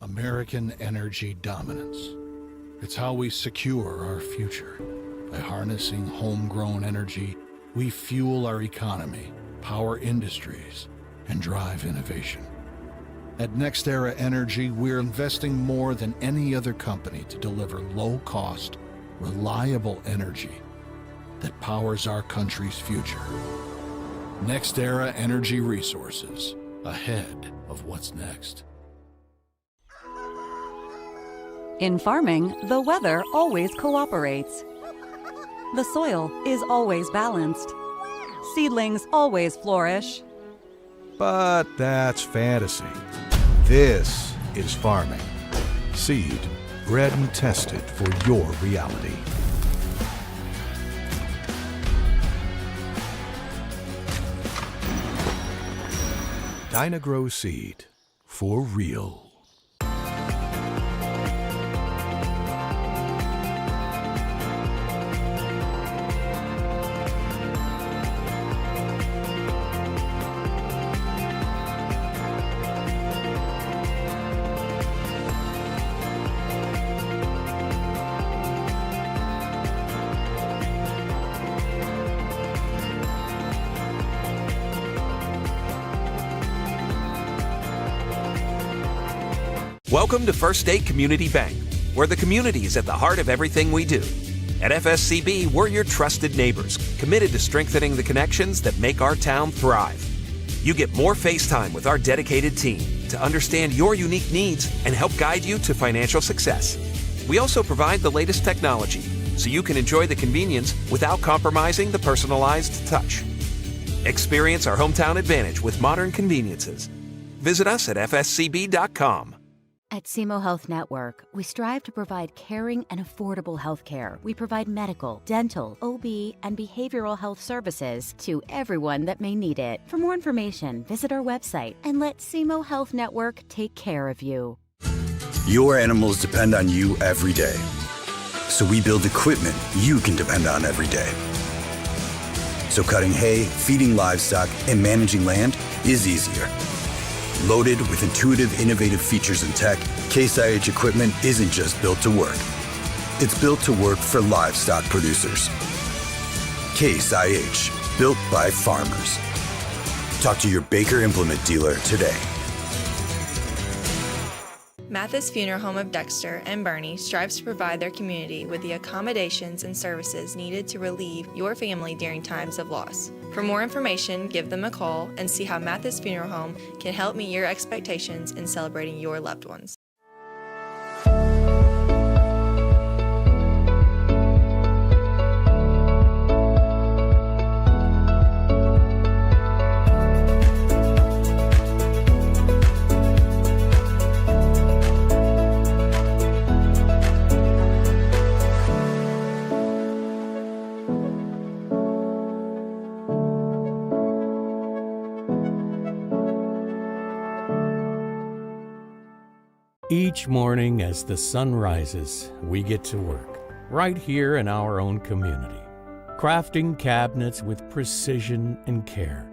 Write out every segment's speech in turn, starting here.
American energy dominance. It's how we secure our future. By harnessing homegrown energy, we fuel our economy, power industries, and drive innovation. At NextEra Energy, we're investing more than any other company to deliver low-cost, reliable energy that powers our country's future. NextEra Energy Resources, ahead of what's next. In farming, the weather always cooperates. The soil is always balanced. Seedlings always flourish. But that's fantasy. This is farming. Seed, bred and tested for your reality. Dynagrow Seed, for real. Welcome to First State Community Bank, where the community is at the heart of everything we do. At FSCB, we're your trusted neighbors, committed to strengthening the connections that make our town thrive. You get more face time with our dedicated team to understand your unique needs and help guide you to financial success. We also provide the latest technology, so you can enjoy the convenience without compromising the personalized touch. Experience our hometown advantage with modern conveniences. Visit us at fscb.com. At SEMO Health Network, we strive to provide caring and affordable health care. We provide medical, dental, OB, and behavioral health services to everyone that may need it. For more information, visit our website and let SEMO Health Network take care of you. Your animals depend on you every day. So we build equipment you can depend on every day. So cutting hay, feeding livestock, and managing land is easier. Loaded with intuitive, innovative features and tech, Case IH equipment isn't just built to work. It's built to work for livestock producers. Case IH, built by farmers. Talk to your Baker Implement dealer today. Mathis Funeral Home of Dexter and Bernie strives to provide their community with the accommodations and services needed to relieve your family during times of loss. For more information, give them a call and see how Mathis Funeral Home can help meet your expectations in celebrating your loved ones. Each morning as the sun rises, we get to work, right here in our own community, crafting cabinets with precision and care.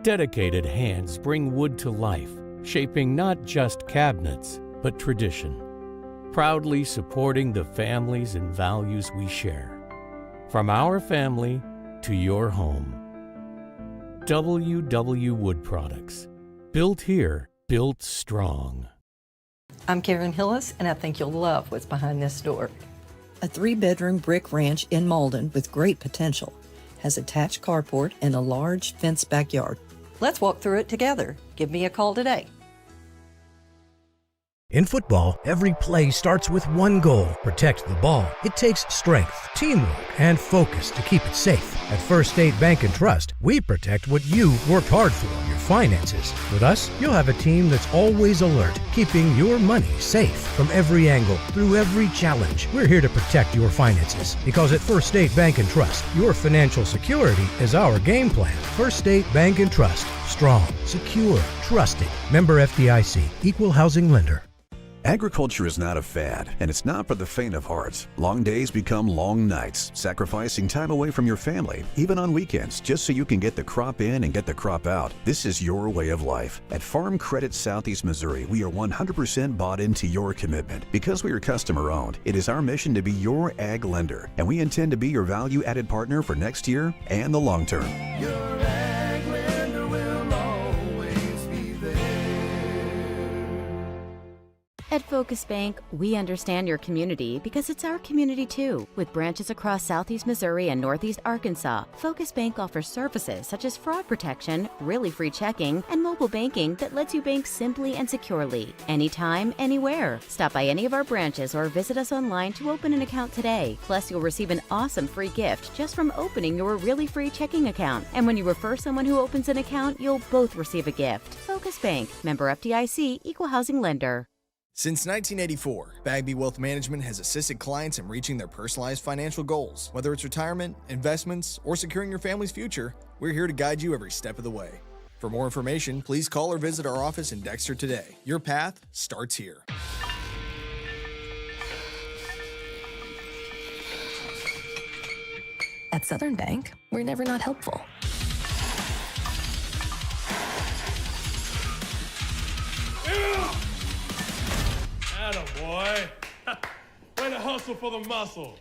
Dedicated hands bring wood to life, shaping not just cabinets, but tradition, proudly supporting the families and values we share. From our family to your home. WW Wood Products. Built here, built strong. I'm Karen Hillis, and I think you'll love what's behind this door. A 3-bedroom brick ranch in Malden with great potential. Has attached carport and a large fenced backyard. Let's walk through it together. Give me a call today. In football, every play starts with one goal: protect the ball. It takes strength, teamwork, and focus to keep it safe. At First State Bank and Trust, we protect what you worked hard for, your finances. With us, you'll have a team that's always alert, keeping your money safe from every angle, through every challenge. We're here to protect your finances, because at First State Bank and Trust, your financial security is our game plan. First State Bank and Trust. Strong, secure, trusted. Member FDIC. Equal housing lender. Agriculture is not a fad, and it's not for the faint of heart. Long days become long nights, sacrificing time away from your family, even on weekends, just so you can get the crop in and get the crop out. This is your way of life. At Farm Credit Southeast Missouri, we are 100% bought into your commitment. Because we are customer-owned, it is our mission to be your ag lender, and we intend to be your value-added partner for next year and the long term. Your ag lender will always be there. At Focus Bank, we understand your community because it's our community too. With branches across Southeast Missouri and Northeast Arkansas, Focus Bank offers services such as fraud protection, really free checking, and mobile banking that lets you bank simply and securely, anytime, anywhere. Stop by any of our branches or visit us online to open an account today. Plus, you'll receive an awesome free gift just from opening your really free checking account. And when you refer someone who opens an account, you'll both receive a gift. Focus Bank, member FDIC, equal housing lender. Since 1984, Bagby Wealth Management has assisted clients in reaching their personalized financial goals. Whether it's retirement, investments, or securing your family's future, we're here to guide you every step of the way. For more information, please call or visit our office in Dexter today. Your path starts here. At Southern Bank, we're never not helpful. Attaboy. Way to hustle for the muscle.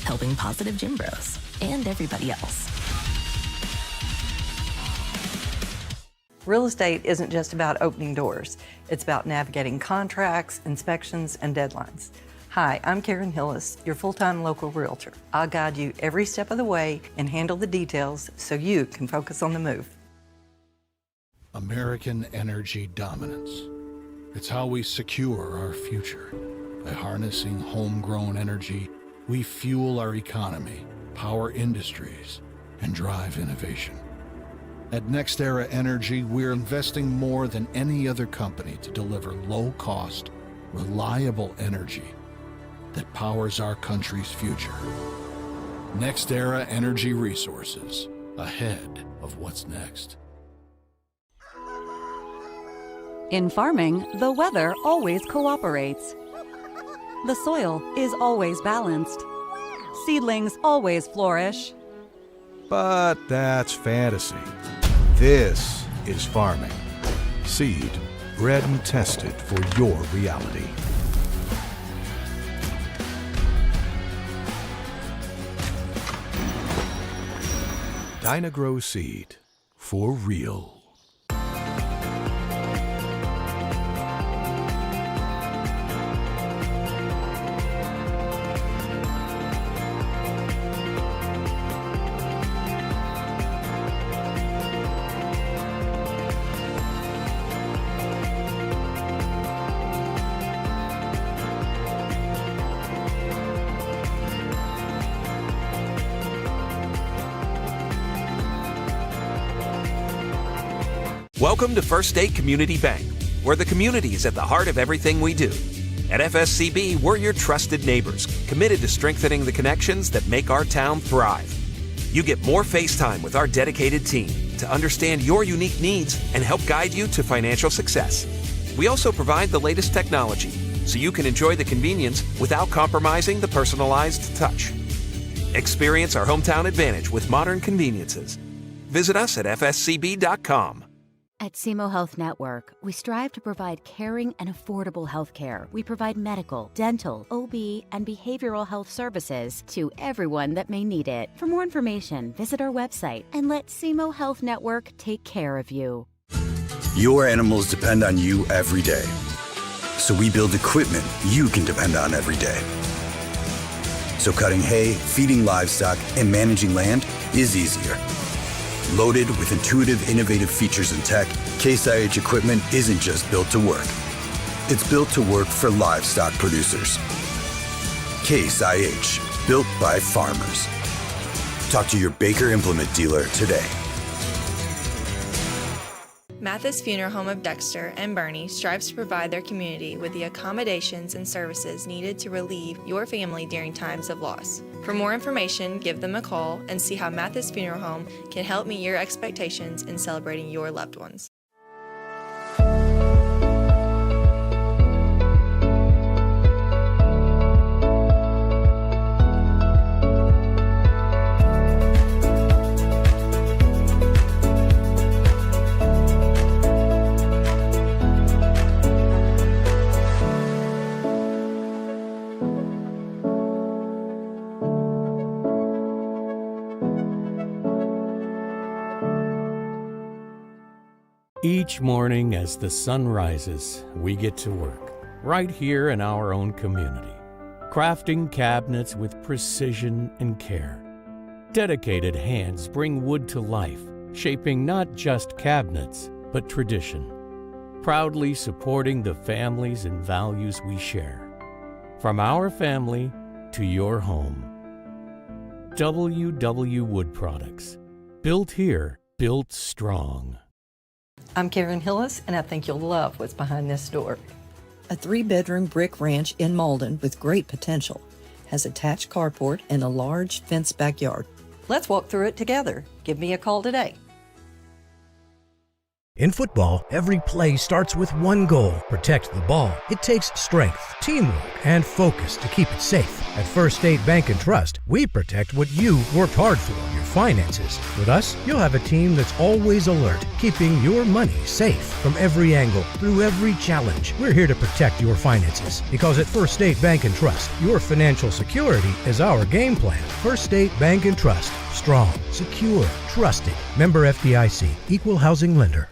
Helping positive gym bros and everybody else. Real estate isn't just about opening doors. It's about navigating contracts, inspections, and deadlines. Hi, I'm Karen Hillis, your full-time local realtor. I'll guide you every step of the way and handle the details so you can focus on the move. American energy dominance. It's how we secure our future. By harnessing homegrown energy, we fuel our economy, power industries, and drive innovation. At NextEra Energy, we're investing more than any other company to deliver low-cost, reliable energy that powers our country's future. NextEra Energy Resources, ahead of what's next. In farming, the weather always cooperates. The soil is always balanced. Seedlings always flourish. But that's fantasy. This is farming. Seed, bred and tested for your reality. Dynagrow Seed, for real. Welcome to First State Community Bank, where the community is at the heart of everything we do. At FSCB, we're your trusted neighbors, committed to strengthening the connections that make our town thrive. You get more face time with our dedicated team to understand your unique needs and help guide you to financial success. We also provide the latest technology so you can enjoy the convenience without compromising the personalized touch. Experience our hometown advantage with modern conveniences. Visit us at fscb.com. At SEMO Health Network, we strive to provide caring and affordable health care. We provide medical, dental, OB, and behavioral health services to everyone that may need it. For more information, visit our website and let SEMO Health Network take care of you. Your animals depend on you every day. So we build equipment you can depend on every day. So cutting hay, feeding livestock, and managing land is easier. Loaded with intuitive, innovative features and tech, Case IH equipment isn't just built to work. It's built to work for livestock producers. Case IH, built by farmers. Talk to your Baker Implement dealer today. Mathis Funeral Home of Dexter and Bernie strives to provide their community with the accommodations and services needed to relieve your family during times of loss. For more information, give them a call and see how Mathis Funeral Home can help meet your expectations in celebrating your loved ones. Each morning as the sun rises, we get to work, right here in our own community, crafting cabinets with precision and care. Dedicated hands bring wood to life, shaping not just cabinets, but tradition. Proudly supporting the families and values we share. From our family to your home. WW Wood Products. Built here, built strong. I'm Karen Hillis, and I think you'll love what's behind this door. A 3-bedroom brick ranch in Malden with great potential has attached carport and a large fenced backyard. Let's walk through it together. Give me a call today. In football, every play starts with one goal: protect the ball. It takes strength, teamwork, and focus to keep it safe. At First State Bank and Trust, we protect what you worked hard for, your finances. With us, you'll have a team that's always alert, keeping your money safe from every angle, through every challenge. We're here to protect your finances, because at First State Bank and Trust, your financial security is our game plan. First State Bank and Trust. Strong, secure, trusted. Member FDIC. Equal housing lender.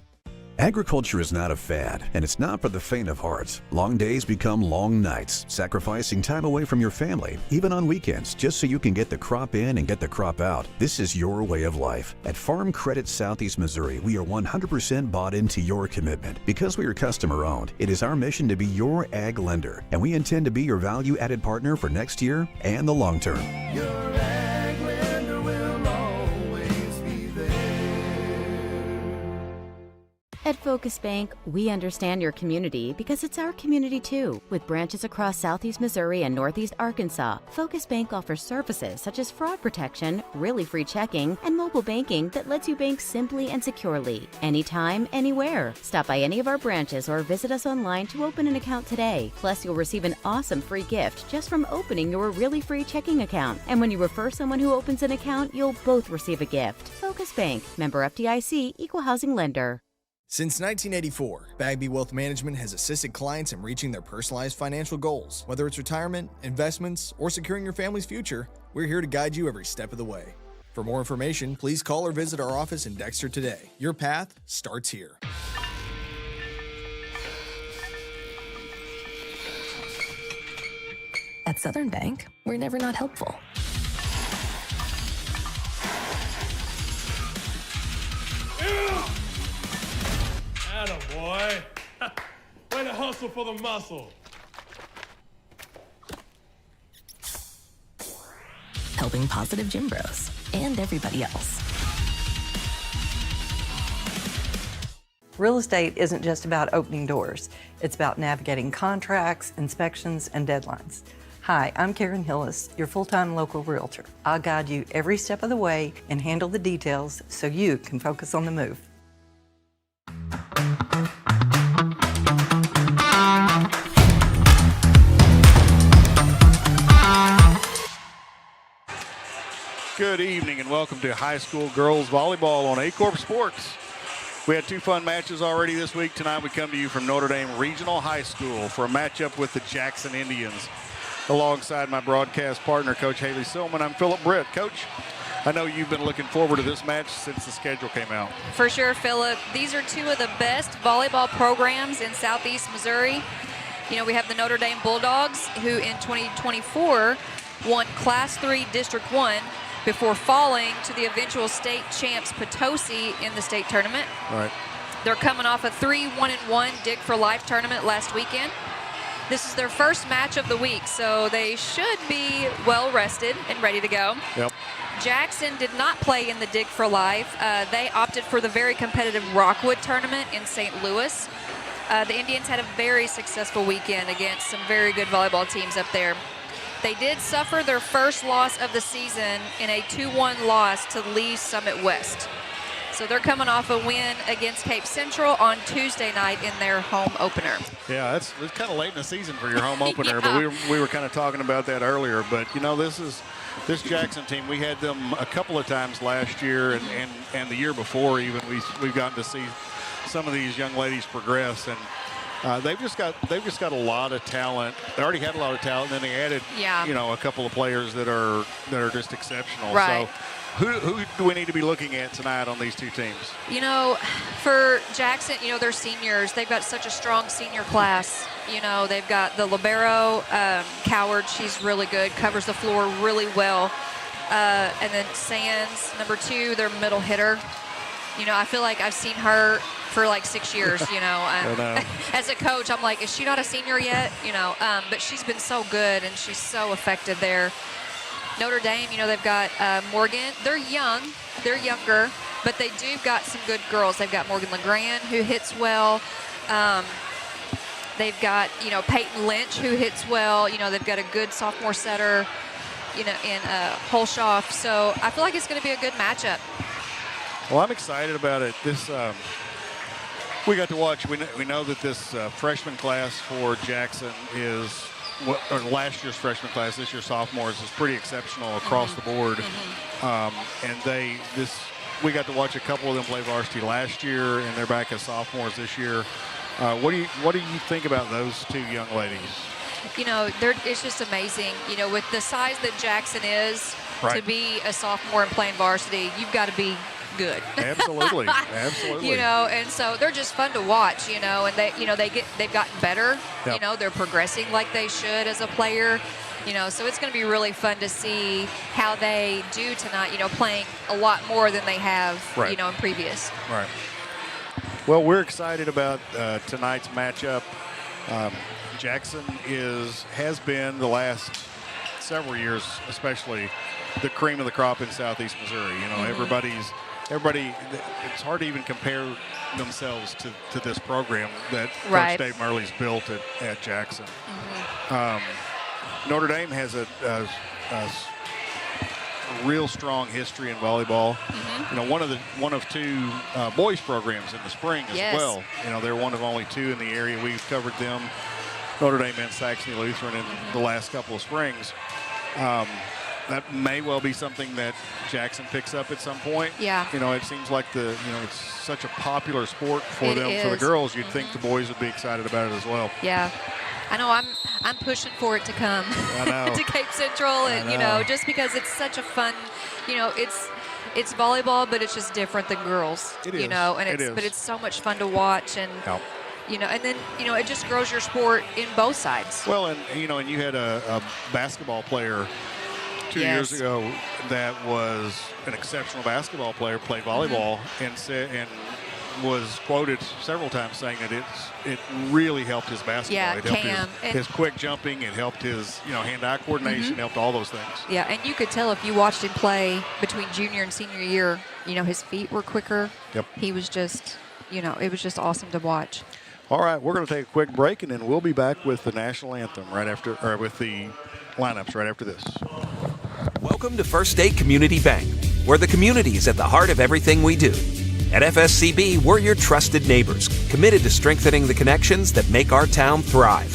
Agriculture is not a fad, and it's not for the faint of heart. Long days become long nights, sacrificing time away from your family, even on weekends, just so you can get the crop in and get the crop out. This is your way of life. At Farm Credit Southeast Missouri, we are 100% bought into your commitment. Because we are customer-owned, it is our mission to be your ag lender, and we intend to be your value-added partner for next year and the long term. Your ag lender will always be there. At Focus Bank, we understand your community because it's our community too. With branches across Southeast Missouri and Northeast Arkansas, Focus Bank offers services such as fraud protection, really free checking, and mobile banking that lets you bank simply and securely, anytime, anywhere. Stop by any of our branches or visit us online to open an account today. Plus, you'll receive an awesome free gift just from opening your really free checking account. And when you refer someone who opens an account, you'll both receive a gift. Focus Bank, member FDIC, equal housing lender. Since 1984, Bagby Wealth Management has assisted clients in reaching their personalized financial goals. Whether it's retirement, investments, or securing your family's future, we're here to guide you every step of the way. For more information, please call or visit our office in Dexter today. Your path starts here. At Southern Bank, we're never not helpful. Attaboy. Way to hustle for the muscle. Helping positive gym bros and everybody else. Real estate isn't just about opening doors. It's about navigating contracts, inspections, and deadlines. Hi, I'm Karen Hillis, your full-time local realtor. I'll guide you every step of the way and handle the details so you can focus on the move. Good evening and welcome to high school girls volleyball on Aycorp Sports. We had two fun matches already this week. Tonight we come to you from Notre Dame Regional High School for a matchup with the Jackson Indians. Alongside my broadcast partner, Coach Haley Silman, I'm Philip Britt. Coach, I know you've been looking forward to this match since the schedule came out. For sure, Philip. These are two of the best volleyball programs in Southeast Missouri. You know, we have the Notre Dame Bulldogs, who in 2024 won Class 3 District 1 before falling to the eventual state champs Potosi in the state tournament. All right. They're coming off a 3-1-1 Dig for Life tournament last weekend. This is their first match of the week, so they should be well rested and ready to go. Yep. Jackson did not play in the Dig for Life. They opted for the very competitive Rockwood tournament in St. Louis. The Indians had a very successful weekend against some very good volleyball teams up there. They did suffer their first loss of the season in a 2-1 loss to Lee Summit West. So they're coming off a win against Cape Central on Tuesday night in their home opener. Yeah, it's kind of late in the season for your home opener, Yeah. but we were kind of talking about that earlier. But, you know, this Jackson team, we had them a couple of times last year and the year before even. We've gotten to see some of these young ladies progress, and they've just got a lot of talent. They already had a lot of talent, and then they added, you know, a couple of players that are just exceptional. Right. So Who do we need to be looking at tonight on these two teams? You know, for Jackson, you know, they're seniors. They've got such a strong senior class. You know, they've got the libero, Coward. She's really good, covers the floor really well. And then Sands, number 2, their middle hitter. You know, I feel like I've seen her for like 6 years, you know. As a coach, I'm like, is she not a senior yet? You know, but she's been so good and she's so effective there. Notre Dame, you know, they've got Morgan. They're younger, but they do got some good girls. They've got Morgan LeGrand, who hits well. They've got, you know, Peyton Lynch, who hits well. You know, they've got a good sophomore setter, you know, in Holshoff. So I feel like it's going to be a good matchup. Well, I'm excited about it. This we got to watch. We know that this freshman class for Jackson is, or last year's freshman class, this year's sophomores is pretty exceptional across the board. And we got to watch a couple of them play varsity last year, and they're back as sophomores this year. What do you think about those two young ladies? You know, it's just amazing. You know, with the size that Jackson is, to be a sophomore and playing varsity, you've got to be good. Absolutely, absolutely. You know, and so they're just fun to watch. You know, and they've gotten better. Yep. You know, they're progressing like they should as a player. You know, so it's going to be really fun to see how they do tonight. You know, playing a lot more than they have. Right. You know, in previous. Right. Well, we're excited about tonight's matchup. Jackson has been the last several years, especially the cream of the crop in Southeast Missouri. You know, everybody. It's hard to even compare themselves to this program that Coach Dave Murley's built at Jackson. Notre Dame has a real strong history in volleyball. You know, one of 2 boys programs in the spring as well. You know, they're one of only 2 in the area. We've covered them, Notre Dame and Saxony Lutheran, in the last couple of springs. That may well be something that Jackson picks up at some point. Yeah. You know, it seems like it's such a popular sport for them, for the girls. You'd think the boys would be excited about it as well. Yeah. I know I'm pushing for it to come to Cape Central, and you know, just because it's such a fun, you know, it's volleyball, but it's just different than girls. It you is. know, and but it's so much fun to watch, and you know, and then you know, it just grows your sport in both sides. Well, and you know, and you had a basketball player 2 years ago that was an exceptional basketball player, played volleyball, and was quoted several times saying that it really helped his basketball. Yeah, it helped his quick jumping. It helped his hand-eye coordination. Helped all those things. Yeah, and you could tell if you watched him play between junior and senior year. You know, his feet were quicker. Yep. He was just, you know, it was just awesome to watch. All right, we're going to take a quick break, and then we'll be back with the national anthem with the lineups right after this. Welcome to First State Community Bank, where the community is at the heart of everything we do. At FSCB, we're your trusted neighbors, committed to strengthening the connections that make our town thrive.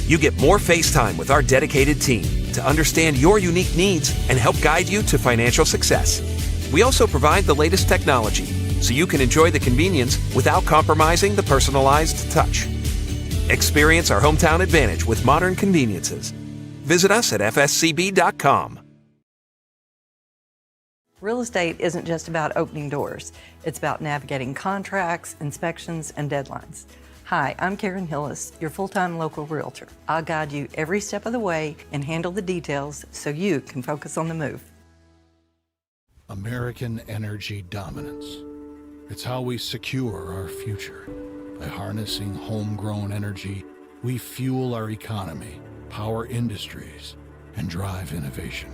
You get more face time with our dedicated team to understand your unique needs and help guide you to financial success. We also provide the latest technology, so you can enjoy the convenience without compromising the personalized touch. Experience our hometown advantage with modern conveniences. Visit us at fscb.com. Real estate isn't just about opening doors. It's about navigating contracts, inspections, and deadlines. Hi, I'm Karen Hillis, your full-time local realtor. I'll guide you every step of the way and handle the details so you can focus on the move. American energy dominance. It's how we secure our future. By harnessing homegrown energy, we fuel our economy, power industries, and drive innovation.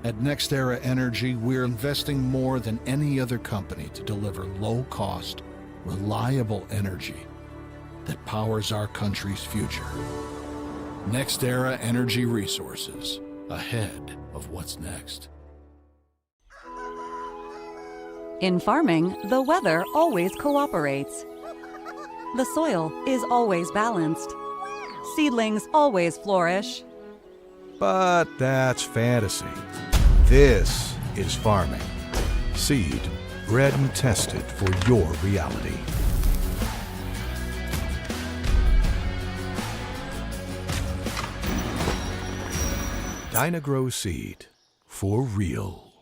At NextEra Energy, we're investing more than any other company to deliver low-cost, reliable energy that powers our country's future. NextEra Energy Resources, ahead of what's next. In farming, the weather always cooperates. The soil is always balanced. Seedlings always flourish. But that's fantasy. This is farming. Seed, bred and tested for your reality. Dynagrow Seed, for real.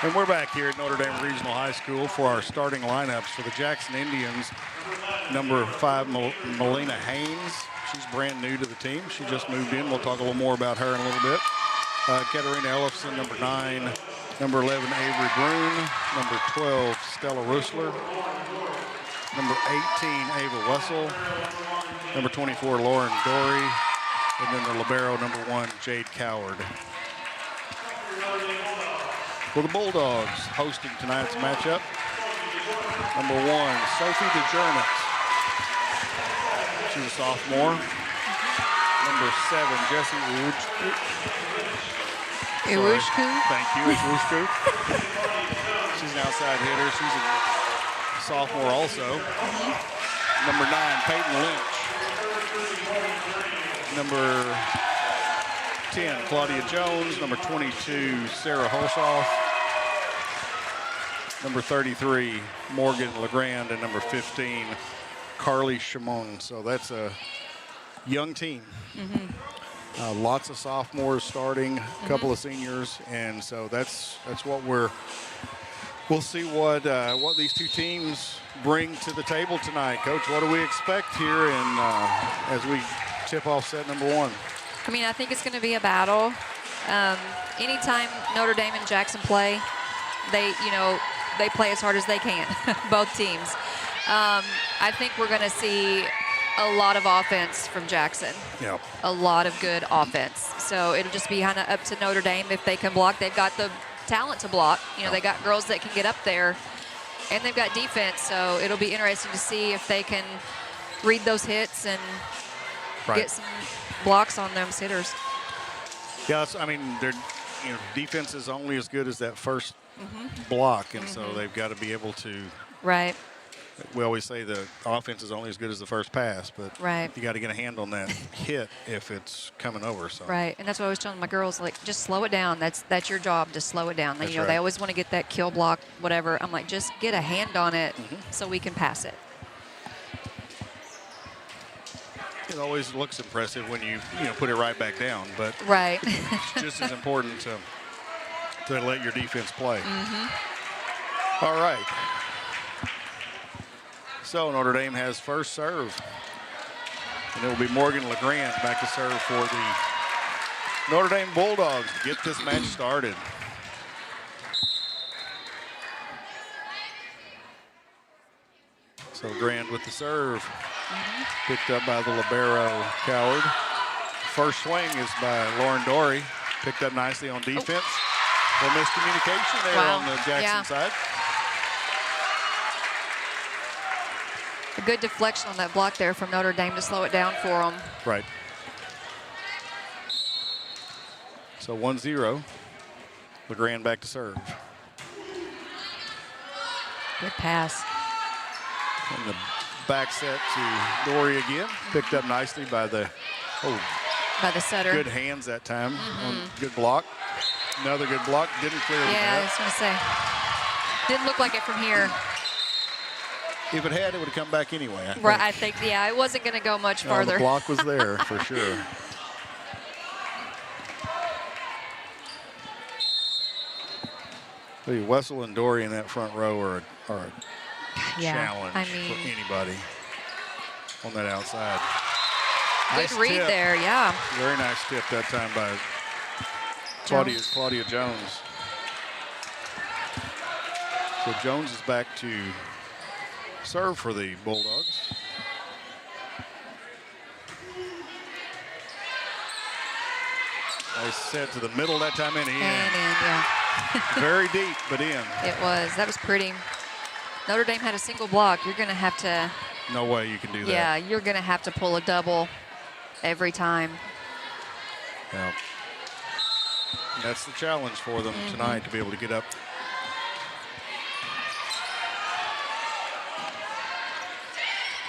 And we're back here at Notre Dame Regional High School for our starting lineups for the Jackson Indians. Number 5, Melina Haynes. She's brand new to the team. She just moved in. We'll talk a little more about her in a little bit. Katarina Ellefson, number 9. Number 11, Avery Brune. Number 12, Stella Rusler. Number 18, Ava Wessel. Number 24, Lauren Dory. And then the libero, number 1, Jade Coward. For the Bulldogs, hosting tonight's matchup, number 1, Sophie DeJernet. She's a sophomore. Number 7, Jessie Iwushku. Thank you, Iwushku. She's an outside hitter. She's a sophomore also. Number 9, Peyton Lynch. Number 10, Claudia Jones. Number 22, Sarah Holshoff. Number 33, Morgan LeGrand. And number 15, Carly Shimon. So that's a young team. Lots of sophomores starting, a couple of seniors, and so that's what we'll see what these two teams bring to the table tonight. Coach, what do we expect here as we tip off set number 1? I mean, I think it's going to be a battle. Anytime Notre Dame and Jackson play, they play as hard as they can, both teams. I think we're going to see a lot of offense from Jackson. Yep. A lot of good offense. So it'll just be kind of up to Notre Dame if they can block. They've got the talent to block. They got girls that can get up there, and they've got defense. So it'll be interesting to see if they can read those hits and get some blocks on them hitters. Yeah, I mean, their defense is only as good as that first block, and so they've got to be able to. Right. We always say the offense is only as good as the first pass, but you got to get a hand on that hit if it's coming over. So. Right, and that's what I was telling my girls, like, just slow it down. That's your job, to slow it down. That's They always want to get that kill block, whatever. I'm like, just get a hand on it so we can pass it. It always looks impressive when you put it right back down, but it's just as important to let your defense play. All right. So Notre Dame has first serve, and it will be Morgan LeGrand back to serve for the Notre Dame Bulldogs to get this match started. So Grand with the serve, picked up by the libero Coward. First swing is by Lauren Dory, picked up nicely on defense. No miscommunication there on the Jackson side. A good deflection on that block there from Notre Dame to slow it down for them. Right. So 1-0. LeGrand back to serve. Good pass. And the back set to Dory again. Picked up nicely by the setter. Good hands that time. Good block. Another good block. Didn't clear the net. I was going to say. Didn't look like it from here. If it had, it would have come back anyway. I think, it wasn't going to go much farther. The block was there for sure. Wessel and Dory in that front row are a challenge for anybody on that outside. Good read there, yeah. Very nice tip that time by Claudia Jones. So Jones is back to serve for the Bulldogs. Nice set to the middle that time and in. Very deep, but in. It was. That was pretty. Notre Dame had a single block. You're going to have to. No way you can do that. Yeah, you're going to have to pull a double every time. Yeah. That's the challenge for them tonight, to be able to get up.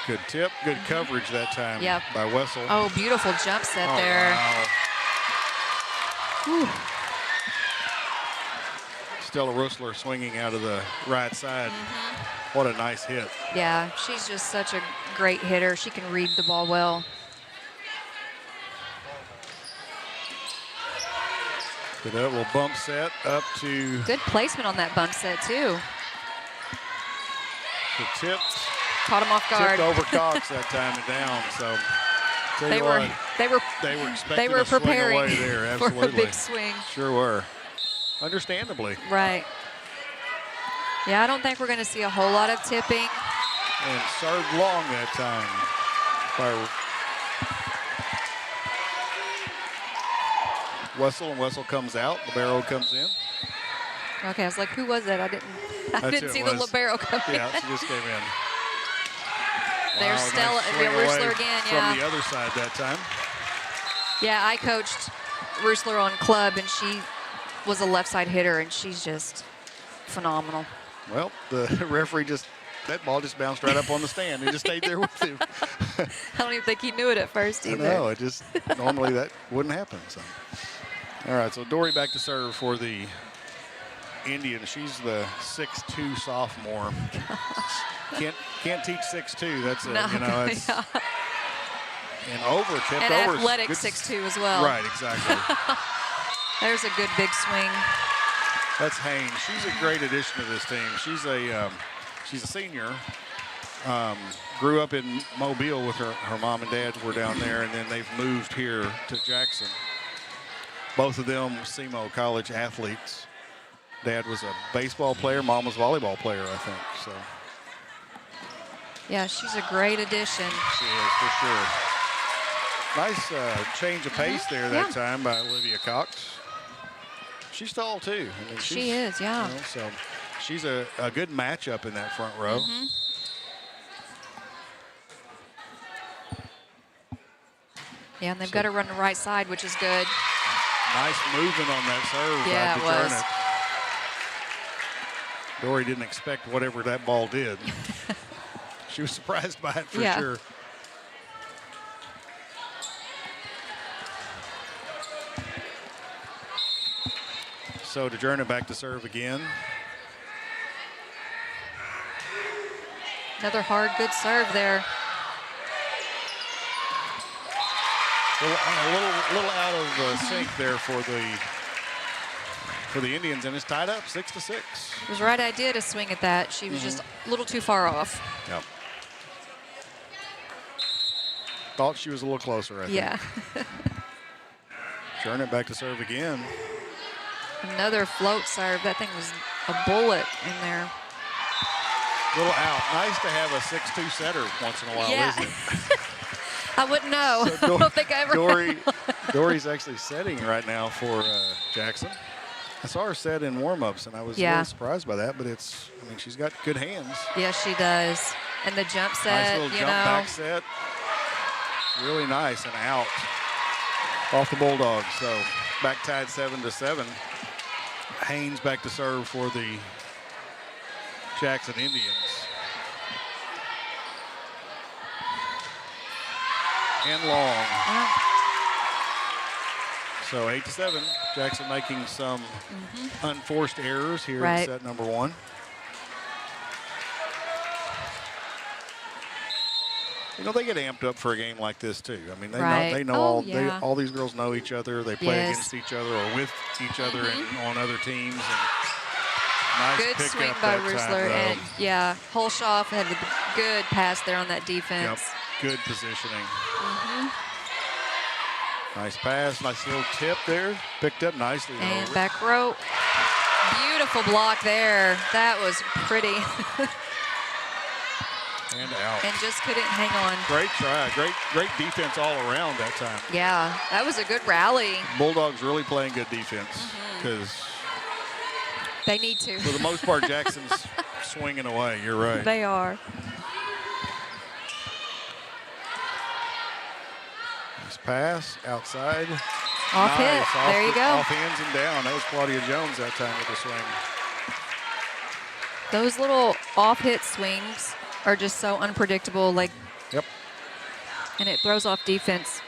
Good tip, good coverage that time by Wessel. Oh, beautiful jump set there. Wow. Stella Rusler swinging out of the right side. What a nice hit. Yeah, she's just such a great hitter. She can read the ball well. Good little bump set up to Good placement on that bump set, too. the tip. Caught him off guard. Tipped over Cox that time and down. So They were expecting were a swing preparing away there. for Absolutely. a big swing. Sure were. Understandably. Right. Yeah, I don't think we're going to see a whole lot of tipping. And served long that time by Wessel, and Wessel comes out. Libero comes in. Okay, I was like, who was that? I didn't who see it the was. libero come in. Yeah, she just came in. There's Wow, Stella, nice swing Roosler away again, from yeah. the other side that time. Yeah, I coached Roosler on club, and she was a left side hitter, and she's just phenomenal. Well, the referee that ball just bounced right up on the stand. He just stayed there with him. I don't even think he knew it at first either. No, it just normally that wouldn't happen. So, all right, so Dory back to serve for the Indians. She's the 6'2" sophomore. Can't teach 6'2". That's a, No, it's yeah. and over tipped And over. athletic Good 6'2" as well. Right, exactly. There's a good big swing. That's Haynes. She's a great addition to this team. She's a senior. Grew up in Mobile with her mom and dad were down there, and then they've moved here to Jackson. Both of them SEMO college athletes. Dad was a baseball player, mom was a volleyball player, I think. So Yeah, she's a great addition. she is for sure. Nice change of pace there that time by Olivia Cox. She's tall too. I mean, She is, yeah. So she's a good matchup in that front row. Yeah, and they've got to run the right side, which is good. Nice movement on that serve Yeah, by it was. DeJernick. Dory didn't expect whatever that ball did. She was surprised by it for sure. So DeJernick back to serve again. Another hard, good serve there. A little out of sync there for the Indians, and it's tied up 6-6. It was the right idea to swing at that. She was just a little too far off. Yep. Thought she was a little closer, I think. Yeah. Jernick back to serve again. Another float serve. That thing was a bullet in there. Little out. Nice to have a 6'2" setter once in a while, Yeah. isn't it? I wouldn't know. So I don't think I ever Dory's actually setting right now for Jackson. I saw her set in warm-ups, and I was a little surprised by that, but she's got good hands. Yes, she does. And the jump set, Nice little jump back set. Really nice and out off the Bulldogs. So back tied 7-7. Haynes back to serve for the Jackson Indians. And long. So 8-7. Jackson making some unforced errors here in set number one. You know, they get amped up for a game like this too. I mean, they know all these girls know each other. They play against each other or with each other and on other teams. And nice good pick swing up by that Roosler. time, And Holshoff had a good pass there on that defense. Yep. Good positioning. Nice pass, nice little tip there. Picked up nicely. And back row. Beautiful block there. That was pretty. And out. And just couldn't hang on. Great try. Great defense all around that time. Yeah, that was a good rally. Bulldogs really playing good defense because they need to. For the most part, Jackson's swinging away. You're right. They are. Nice pass outside. Off hit. There you go. Off hands and down. That was Claudia Jones that time with the swing. Those little off hit swings are just so unpredictable. Yep. And it throws off defense.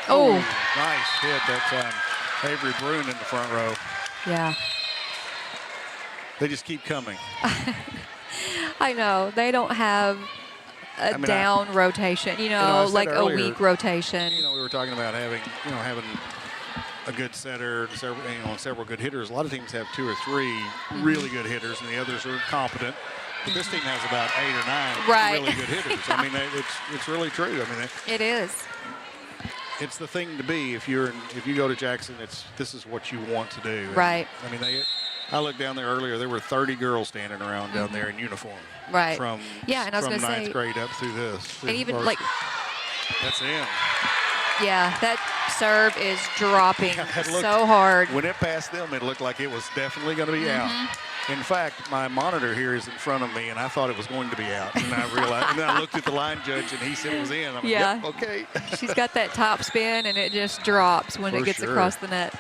Oh. Nice hit that time. Avery Brune in the front row. Yeah. They just keep coming. I know. They don't have down rotation, like earlier, a weak rotation. We were talking about having a good setter, several good hitters. A lot of teams have 2 or 3 really good hitters, and the others are competent. But this team has about 8 or 9 really good hitters. Yeah. I mean, it's really true. I mean, it is. It's the thing to be. If you go to Jackson, this is what you want to do. Right. And, I mean, I looked down there earlier. There were 30 girls standing around down there in uniform. Right. From and I was from gonna 9th say, grade up through this. And even that's in. Yeah, that serve is dropping so hard. When it passed them, it looked like it was definitely going to be out. In fact, my monitor here is in front of me, and I thought it was going to be out. And I realized, and then I looked at the line judge, and he said it was in. I'm like, yep, okay. She's got that top spin, and it just drops when it gets across the net.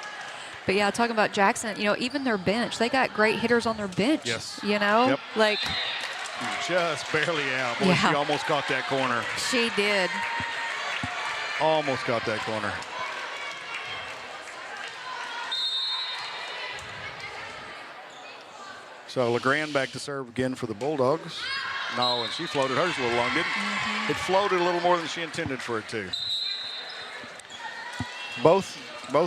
But yeah, talking about Jackson, even their bench, they got great hitters on their bench. Yes. Like just barely out. Boy, she almost caught that corner. She did. Almost got that corner. So LeGrand back to serve again for the Bulldogs. No, and she floated hers a little long, didn't it? It floated a little more than she intended for it to. Both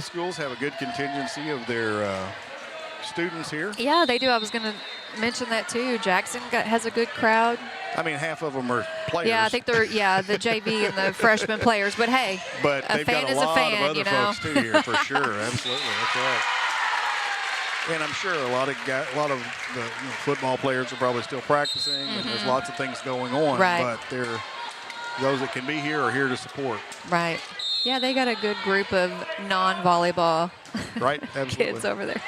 schools have a good contingency of their students here. Yeah, they do. I was going to mention that too. Jackson has a good crowd. I mean, half of them are players. Yeah, I think they're the JV and the freshman players. But hey, they've fan got a is lot a fan, of other folks too here for sure. Absolutely, that's right. And I'm sure a lot of the football players are probably still practicing, and there's lots of things going on. Right. But those that can be here are here to support. Right. Yeah, they got a good group of non-volleyball kids over there.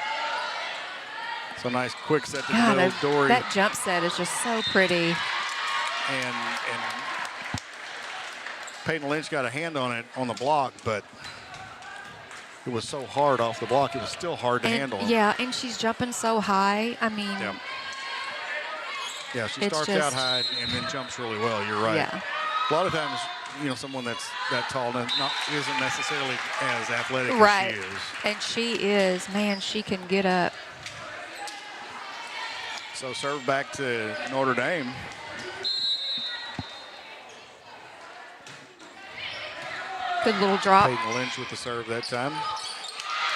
So nice quick set to the middle. Dory. That jump set is just so pretty. And Peyton Lynch got a hand on it on the block, but it was so hard off the block. It was still hard to handle. Yeah, and she's jumping so high. I mean, yeah, she starts out high and then jumps really well. You're right. Yeah. A lot of times, someone that's that tall isn't necessarily as athletic as she is. And she is. Man, she can get up. So serve back to Notre Dame. Good little drop. Peyton Lynch with the serve that time.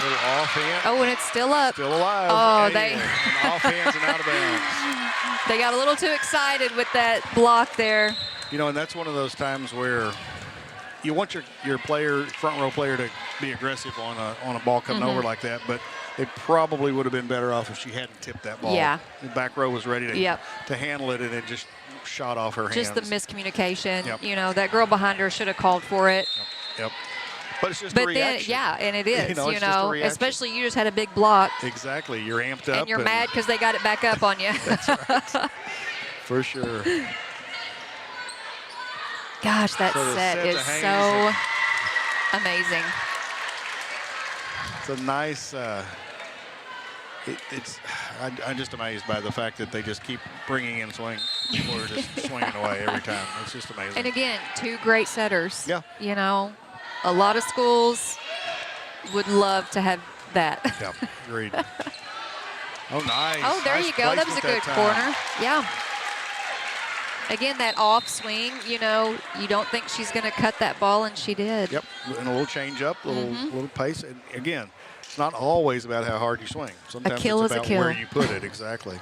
Little offhand. Oh, and it's still up. Still alive. Oh, and offhands and out of bounds. They got a little too excited with that block there. And that's one of those times where you want your player, front row player, to be aggressive on a ball coming over like that, but it probably would have been better off if she hadn't tipped that ball. Yeah. The back row was ready to handle it, and it just shot off her hands. Just the miscommunication. Yep. That girl behind her should have called for it. Yep. But it's just a reaction. And it is, just a reaction. especially you just had a big block. Exactly. You're amped up. And you're mad because they got it back up on you. That's right. For sure. Gosh, that set is so amazing. It's a nice, I'm just amazed by the fact that they just keep bringing in swing. People are just swinging away every time. It's just amazing. And again, 2 great setters. Yeah. A lot of schools would love to have that. Yeah, agreed. Oh, nice. Oh, there nice you go. That was a good corner. Yeah. Again, that off swing, you don't think she's going to cut that ball, and she did. Yep, and a little change up, little pace. And again, it's not always about how hard you swing. Sometimes a kill it's is about a kill. Where you put it, exactly.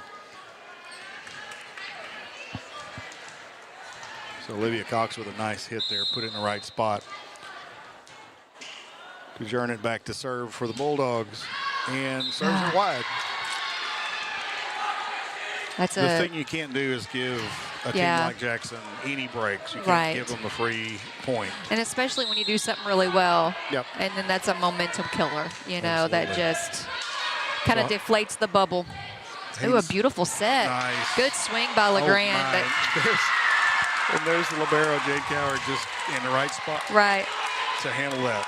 So Olivia Cox with a nice hit there, put it in the right spot. To turn it back to serve for the Bulldogs, and serves it wide. The thing you can't do is give a team like Jackson any breaks. You can't give them a free point. And especially when you do something really well. Yep. And then that's a momentum killer, Absolutely. that just kind of deflates the bubble. Ooh, a beautiful set. Nice. Good swing by LeGrand. And there's the libero, Jade Coward, just in the right spot. Right. To handle that.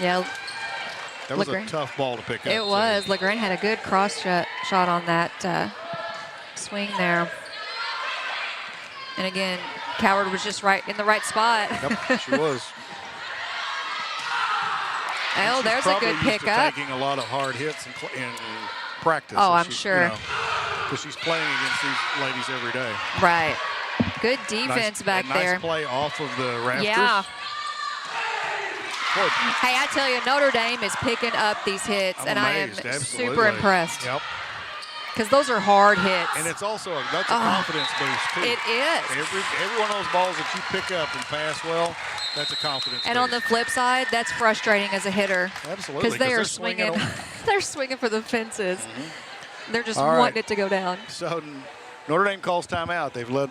Yeah. That was a tough ball to pick up. It was. LeGrand had a good cross shot on that swing there. And again, Coward was just right in the right spot. Yep, she was. Oh, there's a good pickup. Taking a lot of hard hits in practice. Oh, I'm sure. Because she's playing against these ladies every day. Right. Good defense back there. Nice play off of the rafters. Yeah. Hey, I tell you, Notre Dame is picking up these hits, and I am super impressed. Yep. Because those are hard hits. And it's also that's a confidence boost too. It is. Every one of those balls that you pick up and pass well, that's a confidence And boost. on the flip side, that's frustrating as a hitter. Absolutely. Because they are swinging. They're swinging for the fences. They're just wanting it to go down. So Notre Dame calls timeout. They've let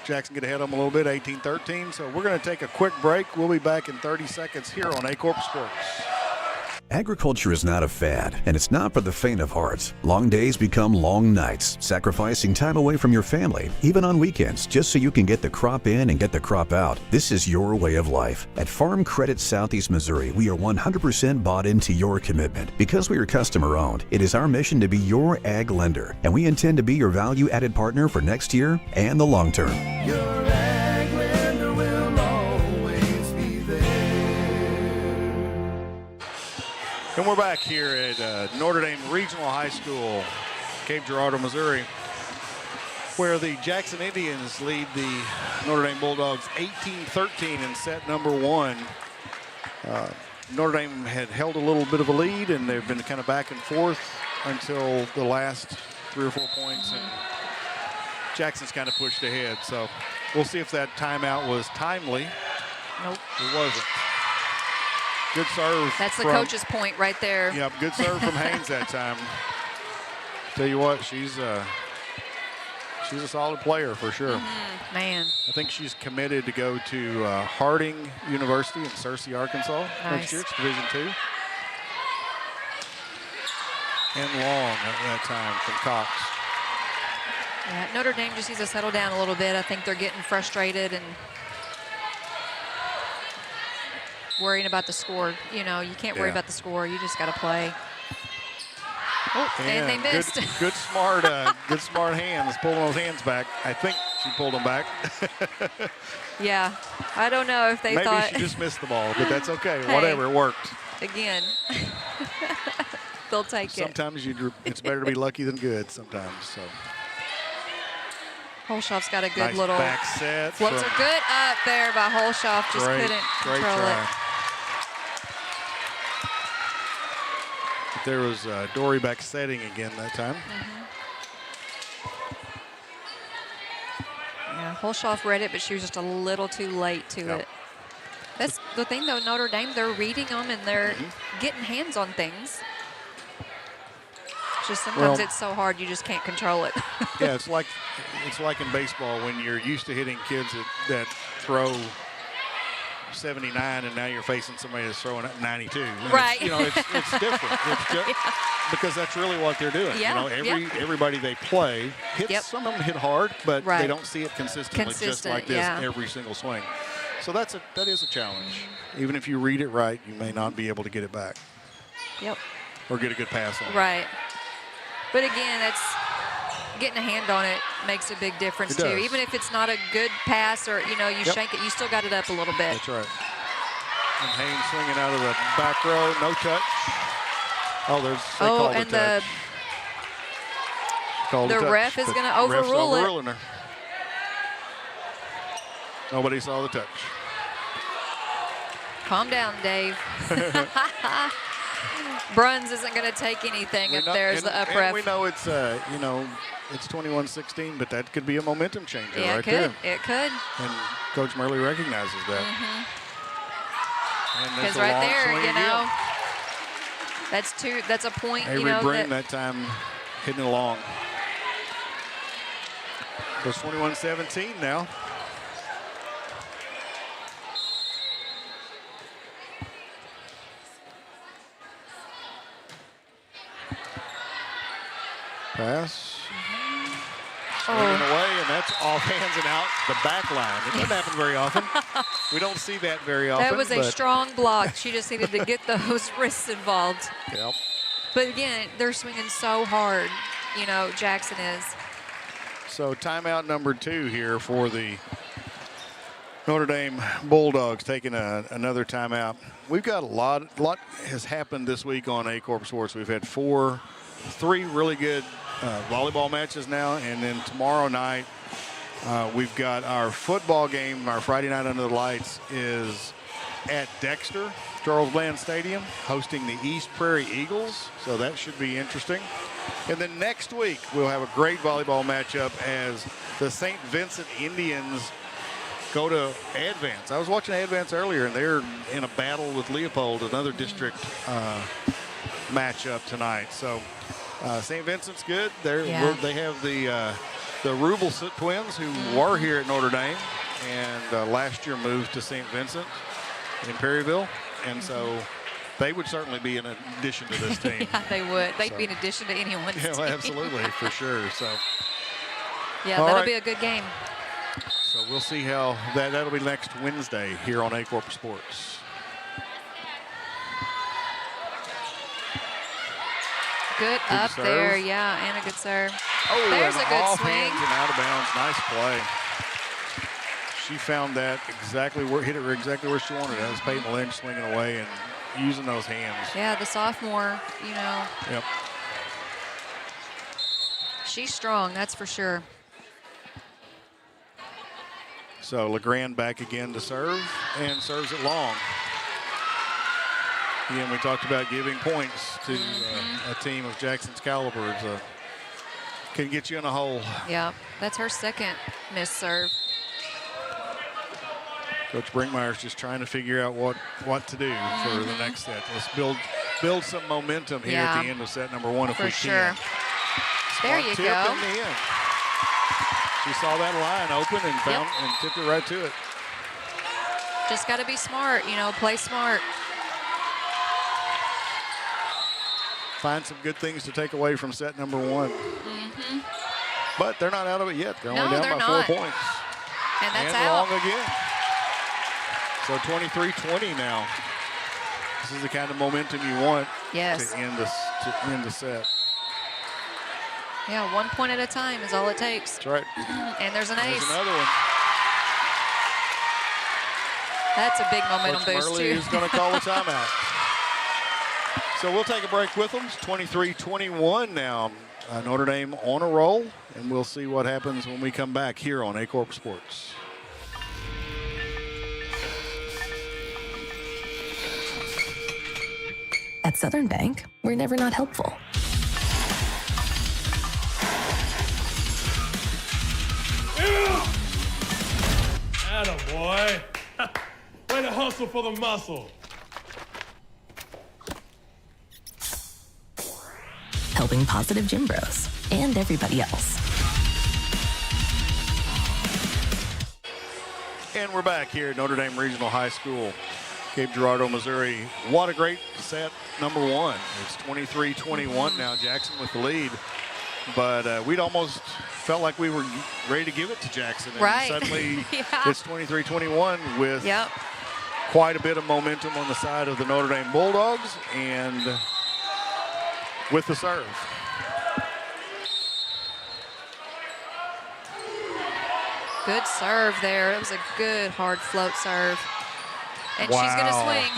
Jackson get ahead of them a little bit, 18-13. So we're going to take a quick break. We'll be back in 30 seconds here on Aycorp Sports. Agriculture is not a fad, and it's not for the faint of heart. Long days become long nights, sacrificing time away from your family, even on weekends, just so you can get the crop in and get the crop out. This is your way of life. At Farm Credit Southeast Missouri, we are 100% bought into your commitment. Because we are customer-owned, it is our mission to be your ag lender, and we intend to be your value-added partner for next year and the long term. Your ag lender will always be there. And we're back here at Notre Dame Regional High School, Cape Girardeau, Missouri, where the Jackson Indians lead the Notre Dame Bulldogs 18-13 in set number 1. Notre Dame had held a little bit of a lead, and they've been kind of back and forth until the last 3 or 4 points, and Jackson's kind of pushed ahead. So we'll see if that timeout was timely. Nope. It wasn't. Good serve. That's the coach's point right there. Yep, good serve from Haynes that time. Tell you what, she's a solid player for sure. Man. I think she's committed to go to Harding University in Searcy, Arkansas next year. It's Division II. And long at that time from Cox. Yeah, Notre Dame just needs to settle down a little bit. I think they're getting frustrated and worrying about the score. You know, you can't worry about the score. You just got to play. Oh, and they missed. Good smart hands, pulling those hands back. I think she pulled them back. Yeah, I don't know if they Maybe thought. she just missed the ball, but that's okay. Hey, whatever, it worked. Again, they'll take sometimes it's better to be lucky than good sometimes. So. Holshoff's got a good Nice little back set. Floats are good up there by Holshoff. Just couldn't control it. There was Dory back setting again that time. Yeah, Holshoff read it, but she was just a little too late to it. That's the thing, though. Notre Dame, they're reading them and they're getting hands on things. Just sometimes it's so hard you just can't control it. Yeah, it's like in baseball when you're used to hitting kids that throw 79 and now you're facing somebody that's throwing at 92. And right. It's different. It's just, because that's really what they're doing. Yeah. Everybody they play hits. Some of them hit hard, but they don't see it consistently just like this every single swing. So that is a challenge. Even if you read it right, you may not be able to get it back. Yep. Or get a good pass on it. Right. But again, that's getting a hand on it makes a big difference too. Even if it's not a good pass or you shank it, you still got it up a little bit. That's right. And Haynes swinging out of the back row, no touch. Oh, they called and a touch. the ref is going to overrule it. Her. Nobody saw the touch. Calm down, Dave. Bruns isn't going to take anything if there's the up ref. We know it's it's 21-16, but that could be a momentum changer right there. It could. And Coach Murley recognizes that. Because right there, that's a point. Avery Breen that time hitting it along. So it's 21-17 now. Pass. Swinging away, and that's off hands and out the back line. It doesn't happen very often. We don't see that very often. That was a strong block. She just needed to get those wrists involved. Yep. But again, they're swinging so hard. Jackson is. So timeout number 2 here for the Notre Dame Bulldogs, taking another timeout. We've got a lot has happened this week on Aycorp Sports. We've had 3 really good volleyball matches now, and then tomorrow night We've got our football game, our Friday night under the lights is at Dexter, Charles Bland Stadium, hosting the East Prairie Eagles. So that should be interesting. And then next week, we'll have a great volleyball matchup as the St. Vincent Indians go to Advance. I was watching Advance earlier, and they're in a battle with Leopold, another district matchup tonight. So St. Vincent's good. They have the Rubel twins who were here at Notre Dame and last year moved to St. Vincent in Perryville. And so they would certainly be an addition to this team. Yeah, they would. They'd be an addition to anyone's team. Yeah, absolutely, for sure. So yeah, that'll be a good game. So we'll see how that'll be next Wednesday here on Aycorp Sports. Good up serve. there, yeah, and a good serve. Oh, there's a good off swing. Hands and out of bounds. Nice play. She found that hit it exactly where she wanted it. That was Peyton Lynch swinging away and using those hands. Yeah, the sophomore, Yep. She's strong, that's for sure. So LeGrand back again to serve and serves it long. Again, we talked about giving points to a team of Jackson's caliber. Can get you in a hole. Yeah, that's her second missed serve. Coach Brinkmeyer's just trying to figure out what to do for the next set. Let's build some momentum here at the end of set number one if we can. There Smart you tip go. in the end. She saw that line open and found and tipped it right to it. Just got to be smart, play smart. Find some good things to take away from set number one. But they're not out of it yet. They're only down by 4 points. And that's out. out. Long again. So 23-20 now. This is the kind of momentum you want to end the set. Yeah, 1 point at a time is all it takes. That's right. And there's an ace. There's another one. That's a big momentum Coach boost, Murley too. is going to call a timeout. So we'll take a break with them. It's 23-21 now. Notre Dame on a roll, and we'll see what happens when we come back here on Aycorp Sports. At Southern Bank, we're never not helpful. Attaboy. Way to hustle for the muscle. Helping positive gym bros and everybody else. And we're back here at Notre Dame Regional High School, Cape Girardeau, Missouri. What a great set number one. It's 23-21 now, Jackson with the lead. But we'd almost felt like we were ready to give it to Jackson. And right. suddenly it's 23-21 with quite a bit of momentum on the side of the Notre Dame Bulldogs and with the serve. Good serve there. It was a good hard float serve. And she's going to swing.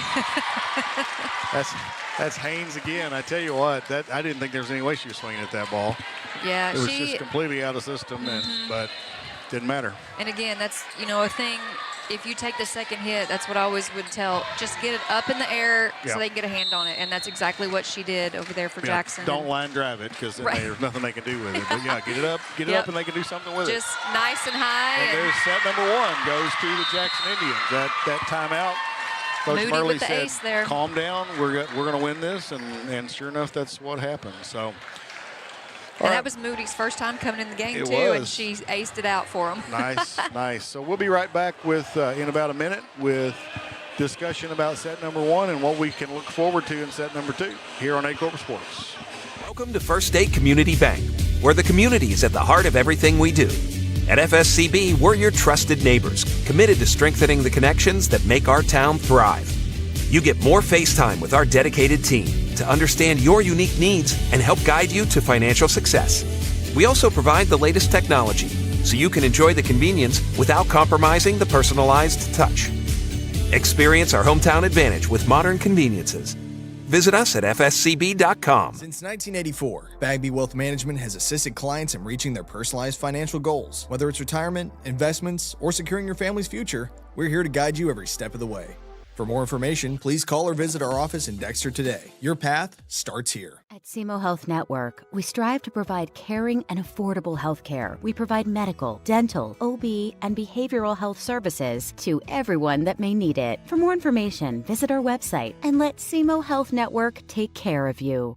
That's Haynes again. I tell you what, I didn't think there was any way she was swinging at that ball. Yeah, it was just completely out of system, but didn't matter. And again, that's a thing. If you take the second hit, that's what I always would tell. Just get it up in the air so they can get a hand on it, and that's exactly what she did over there for Jackson. Don't line drive it because there's nothing they can do with it. But get it up, and they can do something with it. Just nice and high. And there's set number one goes to the Jackson Indians. That timeout. Coach Moody Murley with the said, ace there. "Calm down. We're going to win this," and sure enough, that's what happened. So. And that was Moody's first time coming in the game, It too, was. and she aced it out for him. Nice. So we'll be right back with in about a minute with discussion about set number one and what we can look forward to in set number two here on Aycorp Sports. Welcome to First State Community Bank, where the community is at the heart of everything we do. At FSCB, we're your trusted neighbors, committed to strengthening the connections that make our town thrive. You get more face time with our dedicated team to understand your unique needs and help guide you to financial success. We also provide the latest technology so you can enjoy the convenience without compromising the personalized touch. Experience our hometown advantage with modern conveniences. Visit us at fscb.com. Since 1984, Bagby Wealth Management has assisted clients in reaching their personalized financial goals. Whether it's retirement, investments, or securing your family's future, we're here to guide you every step of the way. For more information, please call or visit our office in Dexter today. Your path starts here. At SEMO Health Network, we strive to provide caring and affordable health care. We provide medical, dental, OB, and behavioral health services to everyone that may need it. For more information, visit our website and let SEMO Health Network take care of you.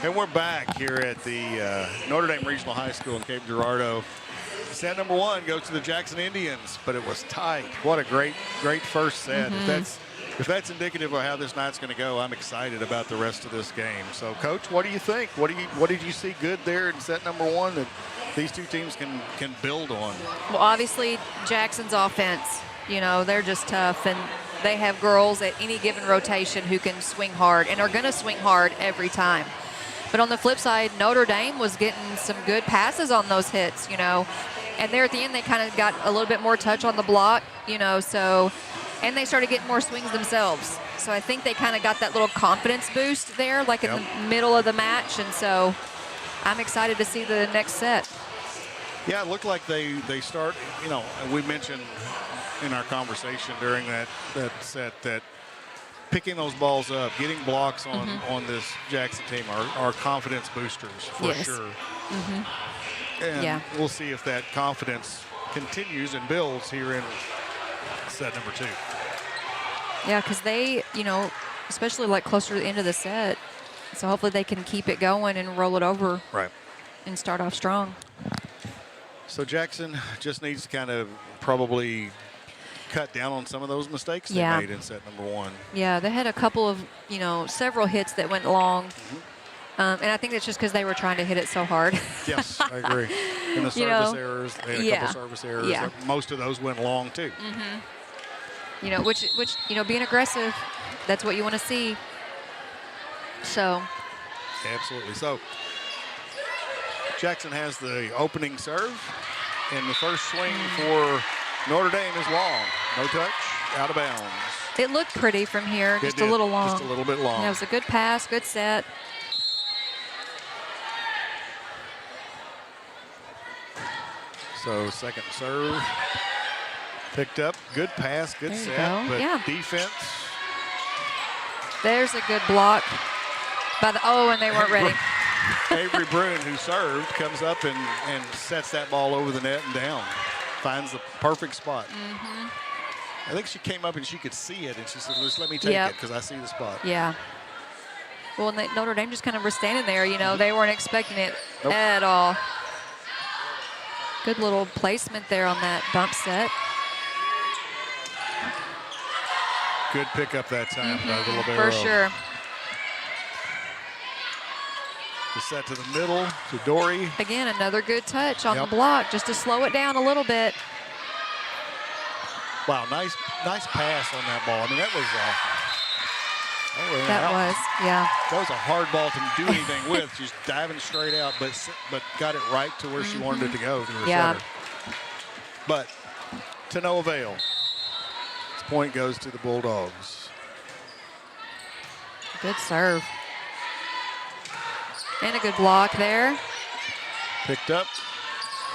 And we're back here at the Notre Dame Regional High School in Cape Girardeau. Set number 1 goes to the Jackson Indians, but it was tight. What a great first set. If that's indicative of how this night's going to go, I'm excited about the rest of this game. So, Coach, what do you think? What did you see good there in set number 1 that these two teams can build on? Well, obviously, Jackson's offense, they're just tough, and they have girls at any given rotation who can swing hard and are going to swing hard every time. But on the flip side, Notre Dame was getting some good passes on those hits, and there at the end they kind of got a little bit more touch on the block, and they started getting more swings themselves. So I think they kind of got that little confidence boost there, like in the middle of the match, and so I'm excited to see the next set. Yeah, it looked like they start, we mentioned in our conversation during that set that picking those balls up, getting blocks on this Jackson team are confidence boosters for sure. And we'll see if that confidence continues and builds here in set number 2. Yeah, because they, especially like closer to the end of the set, so hopefully they can keep it going and roll it over and start off strong. So Jackson just needs to kind of probably cut down on some of those mistakes they made in set number 1. Yeah, they had a couple of, several hits that went long. And I think that's just because they were trying to hit it so hard. Yes, I agree. And the service errors, they had a couple service errors. Yeah. Most of those went long, too. Which being aggressive, that's what you want to see. So. Absolutely. So, Jackson has the opening serve, and the first swing for Notre Dame is long. No touch, out of bounds. It looked pretty from here, just a little long. Just a little bit long. Yeah, it was a good pass, good set. So second serve, picked up, good pass, good set, but defense. There's a good block by and they weren't ready. Avery Brune, who served, comes up and sets that ball over the net and down. Finds the perfect spot. I think she came up and she could see it, and she said, just let me take it because I see the spot. Yeah. Well, and Notre Dame just kind of were standing there. They weren't expecting it at all. Good little placement there on that bump set. Good pickup that time by the libero. For sure. The set to the middle to Dory. Again, another good touch on the block just to slow it down a little bit. Wow, nice pass on that ball. I mean, that was that was a hard ball to do anything with. Just diving straight out, but got it right to where she wanted it to go to her setter. But to no avail. This point goes to the Bulldogs. Good serve. And a good block there. Picked up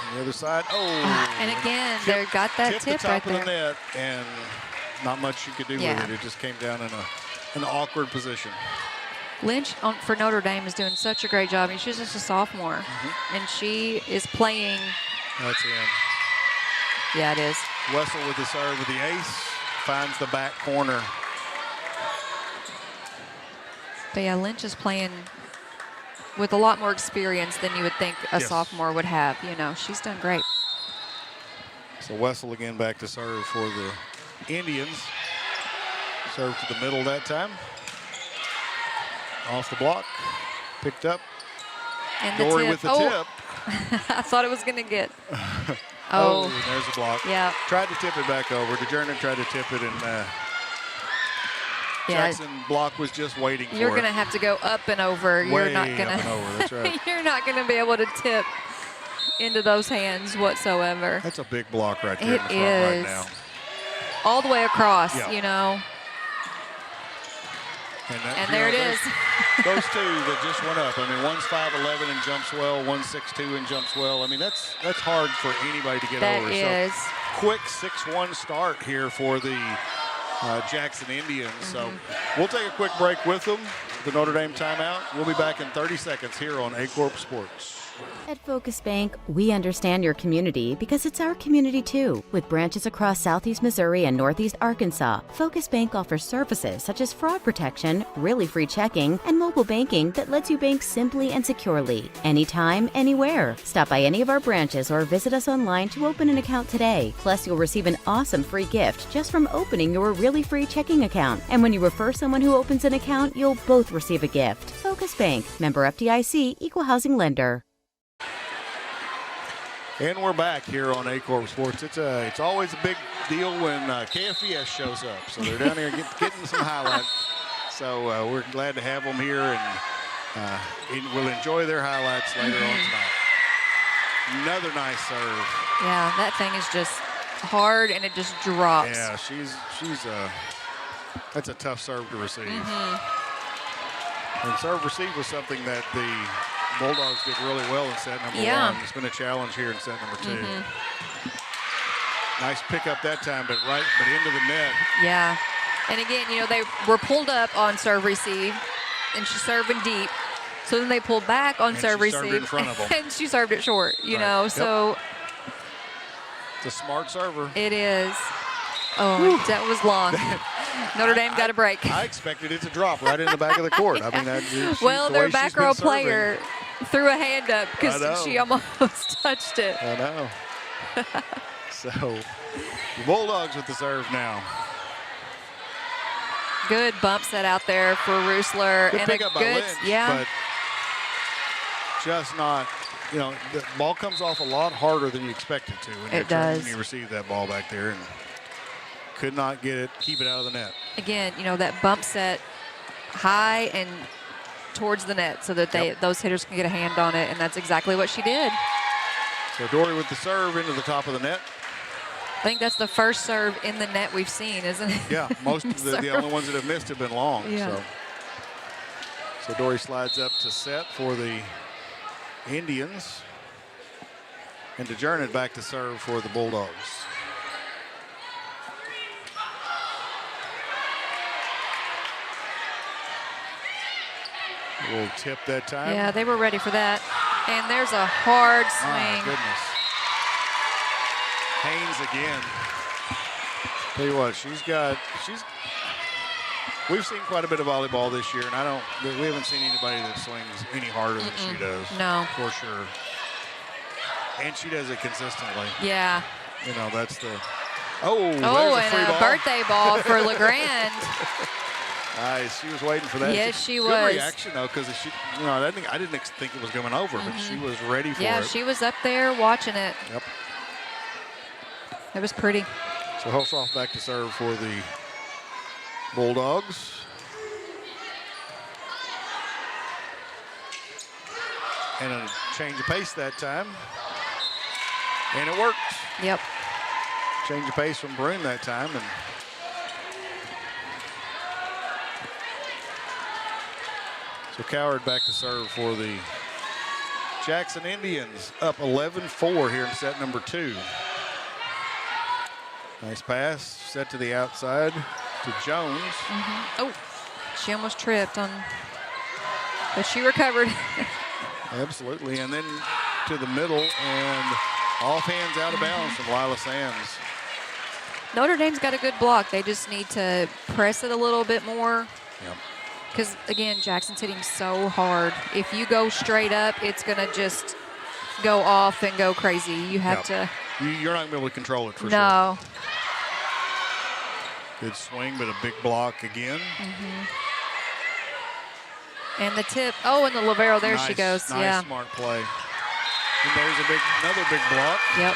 on the other side. And again, they got that tip right there. The net, and not much you could do with it. It just came down in an awkward position. Lynch for Notre Dame is doing such a great job. She's just a sophomore, and she is playing. That's in. Yeah, it is. Wessel with the serve with the ace. Finds the back corner. But yeah, Lynch is playing with a lot more experience than you would think a sophomore would have. She's done great. So Wessel again back to serve for the Indians. Serve to the middle that time. Off the block. Picked up. And Dory with the tip. I thought it was going to get. And there's the block. Yeah. Tried to tip it back over. DeJernan tried to tip it, and Jackson block was just waiting for it. You're going to have to go up and over. You're not going to. That's right. You're not going to be able to tip into those hands whatsoever. That's a big block right there in the front right now. All the way across, Yeah. you know. And there it is. Those two that just went up. I mean, one's 5'11" and jumps well, one's 6'2" and jumps well. I mean, that's hard for anybody to get over. That is. So quick 6-1 start here for the Jackson Indians. So we'll take a quick break with them. The Notre Dame timeout. We'll be back in 30 seconds here on Aycorp Sports. At Focus Bank, we understand your community because it's our community too. With branches across Southeast Missouri and Northeast Arkansas, Focus Bank offers services such as fraud protection, really free checking, and mobile banking that lets you bank simply and securely. Anytime, anywhere. Stop by any of our branches or visit us online to open an account today. Plus, you'll receive an awesome free gift just from opening your really free checking account. And when you refer someone who opens an account, you'll both receive a gift. Focus Bank, member FDIC, equal housing lender. And we're back here on Aycorp Sports. It's always a big deal when KFVS shows up. So they're down here getting some highlights. So we're glad to have them here, and we'll enjoy their highlights later on tonight. Another nice serve. Yeah, that thing is just hard, and it just drops. Yeah, that's a tough serve to receive. And serve receive was something that the Bulldogs did really well in set number one. It's been a challenge here in set number two. Nice pickup that time, but into the net. Yeah. And again, you know, they were pulled up on serve receive, and she's serving deep. So then they pulled back on serve receive. Served in front of them. And she served it short, you know. So it's a smart server. It is. Oh, that was long. Notre Dame got a break. I expected it to drop right in the back of the court. I mean, well, their back row player threw a hand up because she almost touched it. I know. So, the Bulldogs with the serve now. Good bump set out there for Roosler. Good and pickup by Lynch, yeah. but just not, you know, the ball comes off a lot harder than you expect it to. When you receive that ball back there, and could not keep it out of the net. Again, you know, that bump set high and towards the net so that those hitters can get a hand on it, and that's exactly what she did. So Dory with the serve into the top of the net. I think that's the first serve in the net we've seen, isn't it? Yeah, most of the only ones that have missed have been long. Yeah. So Dory slides up to set for the Indians, and DeJernan back to serve for the Bulldogs. A little tip that time. Yeah, they were ready for that. And there's a hard swing. My goodness. Haynes again. Tell you what, we've seen quite a bit of volleyball this year, and we haven't seen anybody that swings any harder than she does. No. For sure. And she does it consistently. Yeah. You know, that's the, and a birthday ball for LeGrand. Nice. She was waiting for that. Yes, she was. Good reaction, though, because I didn't think it was going over, but she was ready for it. Yeah, she was up there watching it. Yep. It was pretty. So Hulshoff back to serve for the Bulldogs. And a change of pace that time. And it worked. Yep. Change of pace from Brune that time. And so Coward back to serve for the Jackson Indians, up 11-4 here in set number 2. Nice pass, set to the outside to Jones. Oh, she almost tripped on, but she recovered. Absolutely, and then to the middle and off hands out of bounds from Lila Sands. Notre Dame's got a good block. They just need to press it a little bit more. Yep. Because, again, Jackson's hitting so hard. If you go straight up, it's going to just go off and go crazy. You have to. You're not going to be able to control it for sure. No. Good swing, but a big block again. And the tip. Oh, and the libero. There she goes. Nice, smart play. And there's another big block. Yep.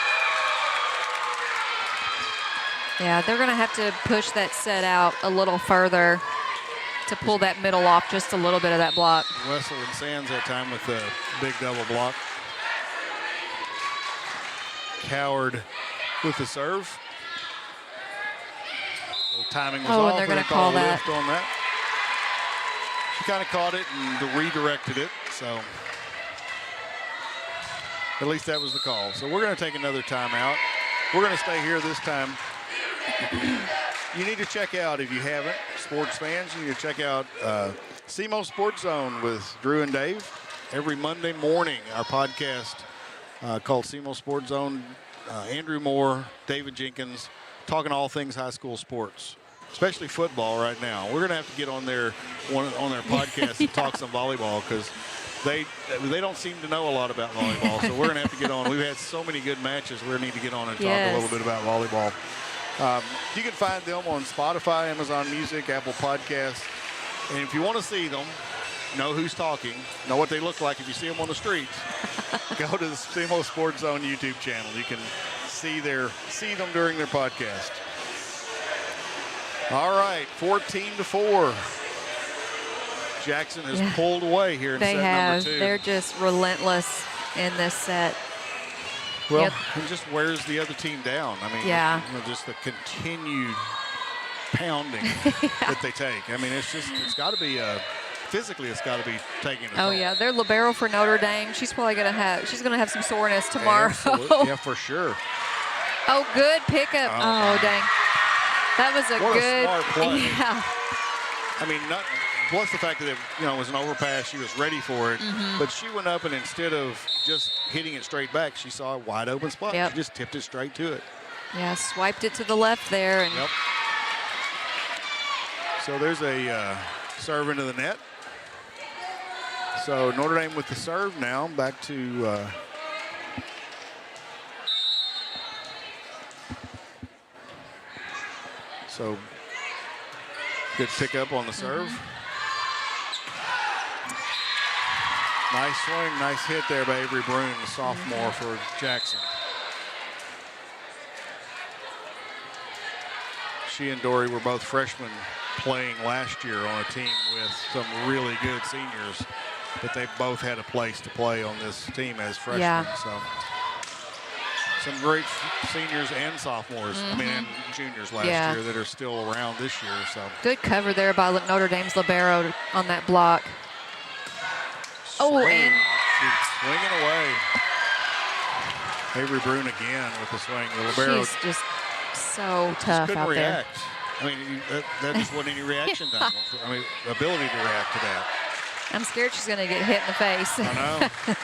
Yeah, they're going to have to push that set out a little further to pull that middle off just a little bit of that block. Wessel and Sands that time with the big double block. Coward with the serve. Well, timing was Oh, off. and they're going to call call that. lift on that. She kind of caught it and redirected it, so at least that was the call. So we're going to take another timeout. We're going to stay here this time. You need to check out, if you haven't, sports fans, you need to check out SEMO Sports Zone with Drew and Dave. Every Monday morning, our podcast called SEMO Sports Zone. Andrew Moore, David Jenkins, talking all things high school sports, especially football right now. We're going to have to get on their podcast and talk some volleyball because they don't seem to know a lot about volleyball. So we're going to have to get on. We've had so many good matches. We're going to need to get on and talk a little bit about volleyball. You can find them on Spotify, Amazon Music, Apple Podcasts. And if you want to see them, know who's talking, know what they look like if you see them on the streets, go to the SEMO Sports Zone YouTube channel. You can see them during their podcast. All right, 14-4. Jackson has pulled away here in set number 2. They're just relentless in this set. Well, it just wears the other team down. I mean, just the continued pounding that they take. I mean, it's got to be physically, it's got to be taking a toll. Yeah, they're libero for Notre Dame. She's probably going to have some soreness tomorrow. Absolutely. Yeah, for sure. Oh, good pickup. Oh, dang. That was a what good. A smart play. Yeah. I mean, plus the fact that it was an overpass, she was ready for it, but she went up and instead of just hitting it straight back, she saw a wide open spot. She just tipped it straight to it. Yeah, swiped it to the left there. And So there's a serve into the net. So Notre Dame with the serve now, back to so good pickup on the serve. Nice swing, nice hit there by Avery Brune, the sophomore for Jackson. She and Dory were both freshmen playing last year on a team with some really good seniors, but they both had a place to play on this team as freshmen. So some great seniors and sophomores, I mean, and juniors last year that are still around this year. So good cover there by Notre Dame's libero on that block. Oh, and she's swinging away. Avery Brune again with the swing. The libero. She's just so tough couldn't out react. there. I mean, that just wasn't any reaction time. I mean, ability to react to that. I'm scared she's going to get hit in the face. I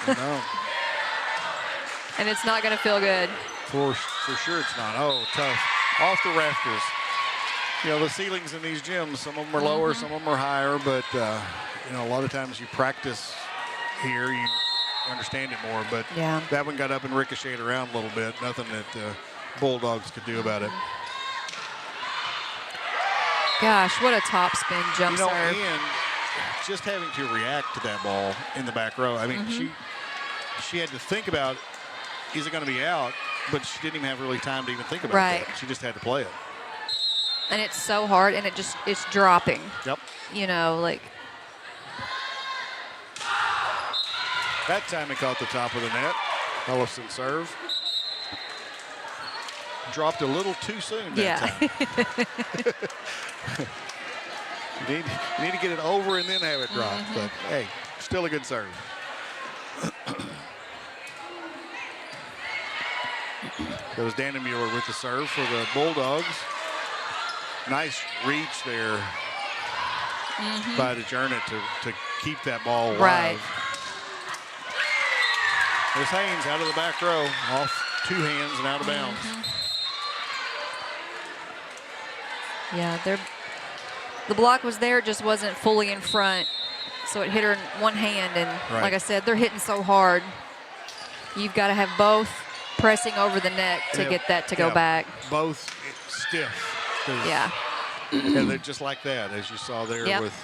know. And it's not going to feel good. For sure it's not. Oh, tough. Off the rafters. You know, the ceilings in these gyms, some of them are lower, some of them are higher, but, a lot of times you practice here, you understand it more, but that one got up and ricocheted around a little bit. Nothing that the Bulldogs could do about it. Gosh, what a top spin jump serve. And just having to react to that ball in the back row. I mean, she had to think about, is it going to be out? But she didn't even have really time to even think about that. She just had to play it. And it's so hard, and it's dropping. Yep. That time it caught the top of the net. Ellison serve. Dropped a little too soon that time. You need to get it over and then have it drop. But, hey, still a good serve. That was Dannemuller with the serve for the Bulldogs. Nice reach there by DeJernet to keep that ball alive. Right. There's Haynes out of the back row, off two hands and out of bounds. Yeah, the block was there, just wasn't fully in front. So it hit her in one hand, and like I said, they're hitting so hard. You've got to have both pressing over the net to get that to go back. Both stiff. Yeah. And they're just like that, as you saw there with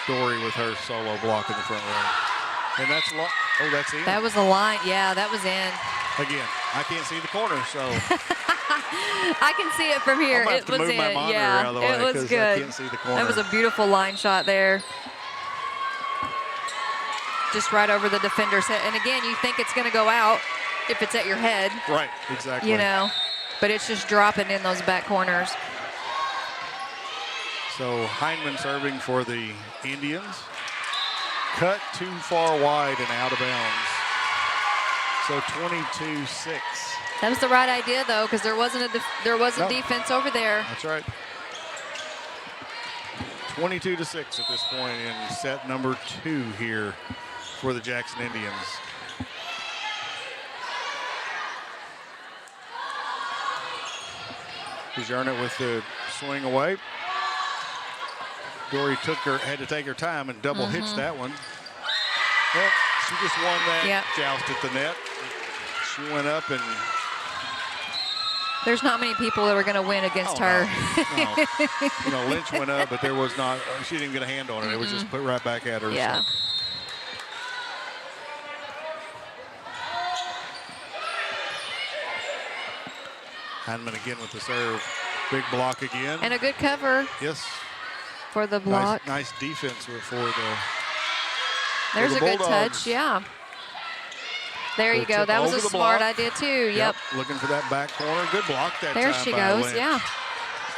Dory with her solo block in the front row. And that's that's in. That was the line. Yeah, that was in. Again, I can't see the corner, so. I can see it from here. It was in. Yeah, it was good. I can't see the corner. That was a beautiful line shot there. Just right over the defender's head. And again, you think it's going to go out. if it's at your head. Right, exactly. You know, but it's just dropping in those back corners. So Heineman serving for the Indians. Cut too far wide and out of bounds. So 22-6. That was the right idea, though, because there wasn't defense over there. That's right. 22-6 at this point in set number 2 here for the Jackson Indians. Dejarnett with the swing away. Dory had to take her time and double hitched that one. Well, she just won that joust at the net. She went up and... There's not many people that are going to win against her. No. You know, Lynch went up, but there was not, she didn't even get a hand on it. It was just put right back at her. Yeah. So. Heineman again with the serve. Big block again. And a good cover. Yes. For the block. Nice defense for the There's a good touch, yeah. There you go. That was a smart idea, too. Yep. Looking for that back corner. Good block that time. There she goes, Lynch. yeah.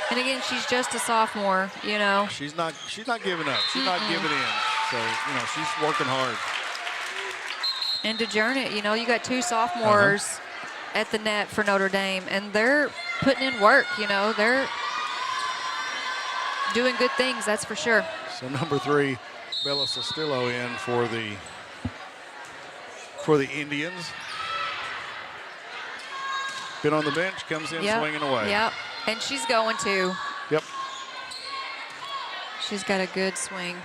And again, she's just a sophomore, you know. She's not giving up. She's not giving in. So, you know, she's working hard. And Dejarnett, you know, you got 2 sophomores at the net for Notre Dame, and they're putting in work, you know. They're doing good things, that's for sure. So number 3, Bella Sostillo in for the Indians. Been on the bench, comes in swinging away. Yep, and she's going to. Yep. She's got a good swing.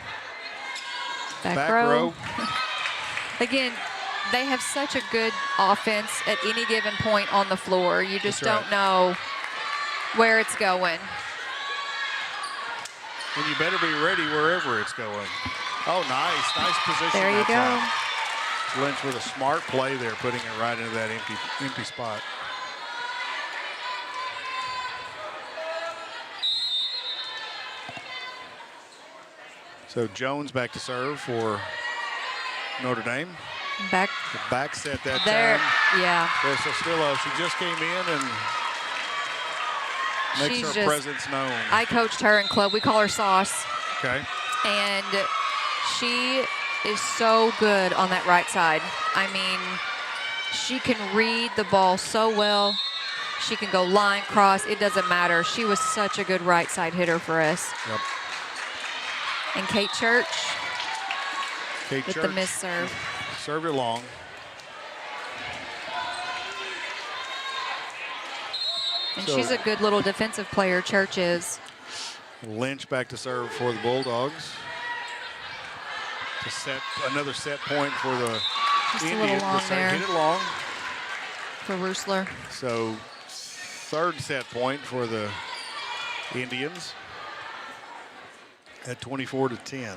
Back row. Again, they have such a good offense at any given point on the floor. You just don't know where it's going. And you better be ready wherever it's going. Oh, nice position. There you go. Lynch with a smart play there, putting it right into that empty spot. So Jones back to serve for Notre Dame. Back. The back set that there, time. Yeah. There's Sostillo. She just came in and makes her presence known. I coached her in club. We call her Sauce. Okay. And she is so good on that right side. I mean, she can read the ball so well. She can go line, cross. It doesn't matter. She was such a good right side hitter for us. Yep. And Kate Church with Church the missed serve. Served it long. And she's a good little defensive player, Church is. Lynch back to serve for the Bulldogs. To set another set point for the Just Indians. a little long there. Hit it long. For Roosler. So 3rd set point for the Indians at 24-10.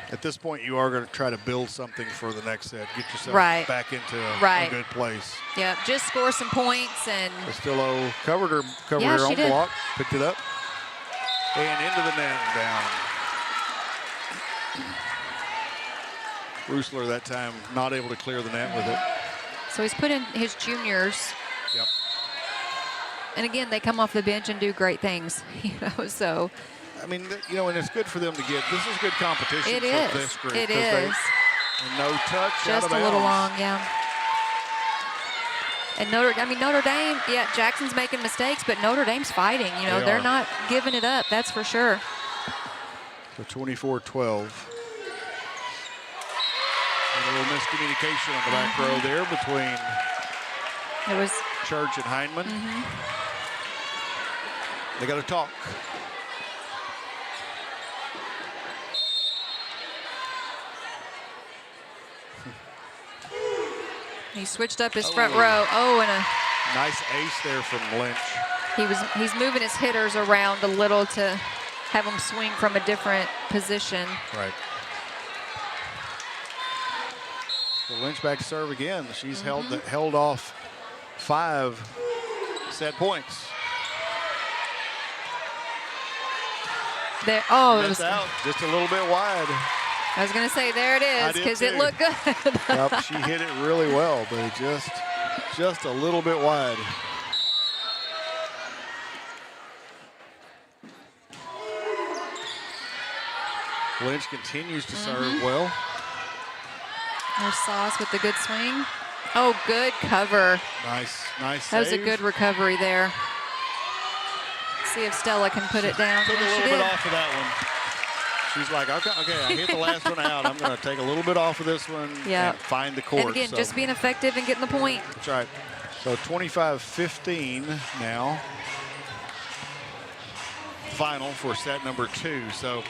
At this point, you are going to try to build something for the next set. Get yourself back into a good place. Yeah, just score some points. And Castillo covered her own block, picked it up, and into the net and down. Roosler that time not able to clear the net with it. So he's put in his juniors. Yep. And again, they come off the bench and do great things, you know, so. I mean, you know, and it's good for them to get, this is good competition It for is. this group. It is. And no touch Just out of a little bounds. long, yeah. And Notre Dame, yeah, Jackson's making mistakes, but Notre Dame's fighting, you know. They're not giving it up, that's for sure. So 24-12. A little miscommunication on the back row there between Church and Heineman. They got to talk. He switched up his front row. Oh, and a nice ace there from Lynch. He's moving his hitters around a little to have them swing from a different position. Right. So Lynch back to serve again. She's held off 5 set points. There, it was out just a little bit wide. I was going to say, there it is, because it looked good. Yep, she hit it really well, but it just a little bit wide. Lynch continues to serve well. There's Sauce with the good swing. Oh, good cover. Nice That was a save. good recovery there. See if Stella can put it down. Took a Yes, she little bit did. off of that one. She's like, okay, I hit the last one out. I'm going to take a little bit off of this one Yeah. and find the court. And again, So just being effective and getting the point. that's right. So 25-15 now. Final for set number 2. So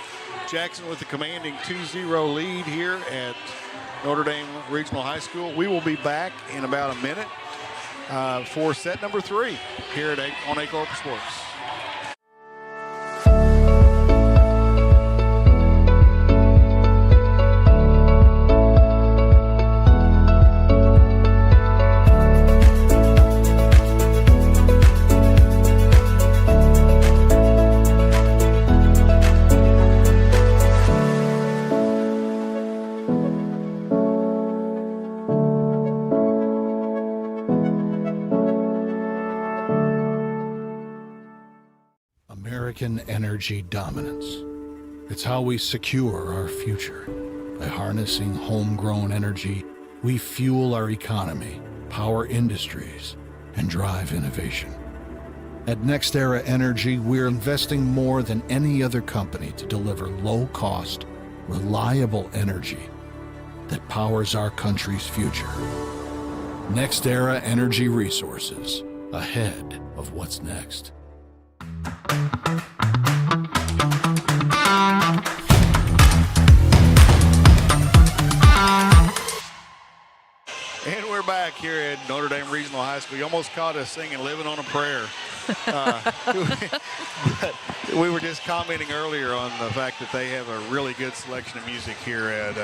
Jackson with the commanding 2-0 lead here at Notre Dame Regional High School. We will be back in about a minute for set number 3 here on Aycorp Sports. American energy dominance. It's how we secure our future. By harnessing homegrown energy, we fuel our economy, power industries, and drive innovation. At NextEra Energy, we're investing more than any other company to deliver low-cost, reliable energy that powers our country's future. NextEra Energy Resources, ahead of what's next. And we're back here at Notre Dame Regional High School. You almost caught us singing Living on a Prayer. But we were just commenting earlier on the fact that they have a really good selection of music here at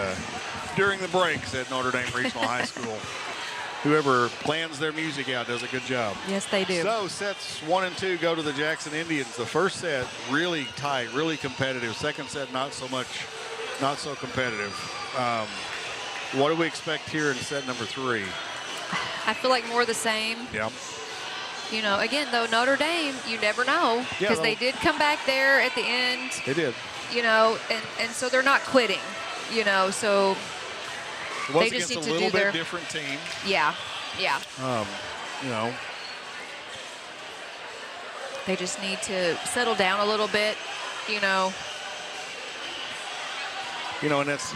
during the breaks at Notre Dame Regional High School. Whoever plans their music out does a good job. Yes, they do. So sets 1 and 2 go to the Jackson Indians. The first set really tight, really competitive. Second set not so competitive. What do we expect here in set number 3? I feel like more of the same. Yeah. You know, again, though, Notre Dame, you never know, because they did come back there at the end. They did. You know, and so they're not quitting, you know, so It was they just against need a to little do their bit different team. Yeah, yeah. You know. They just need to settle down a little bit, you know. You know, and that's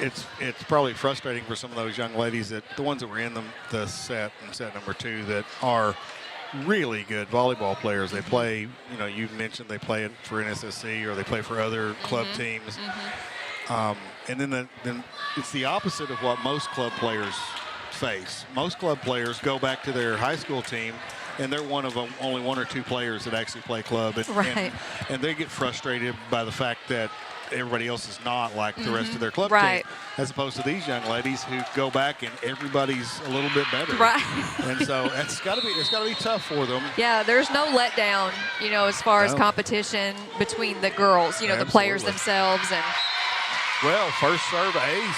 it's probably frustrating for some of those young ladies, that the ones that were in the set in set number 2, that are really good volleyball players. They play, you know, you mentioned they play for NSSC or they play for other club teams. And then it's the opposite of what most club players face. Most club players go back to their high school team, and they're one of them, only 1 or 2 players that actually play club. And, and they get frustrated by the fact that everybody else is not like the rest of their club team, as opposed to these young ladies who go back and everybody's a little bit better. And so it's got to be tough for them. Yeah, there's no letdown, you know, as far as competition between the girls, you know, the players themselves. And well, first serve ace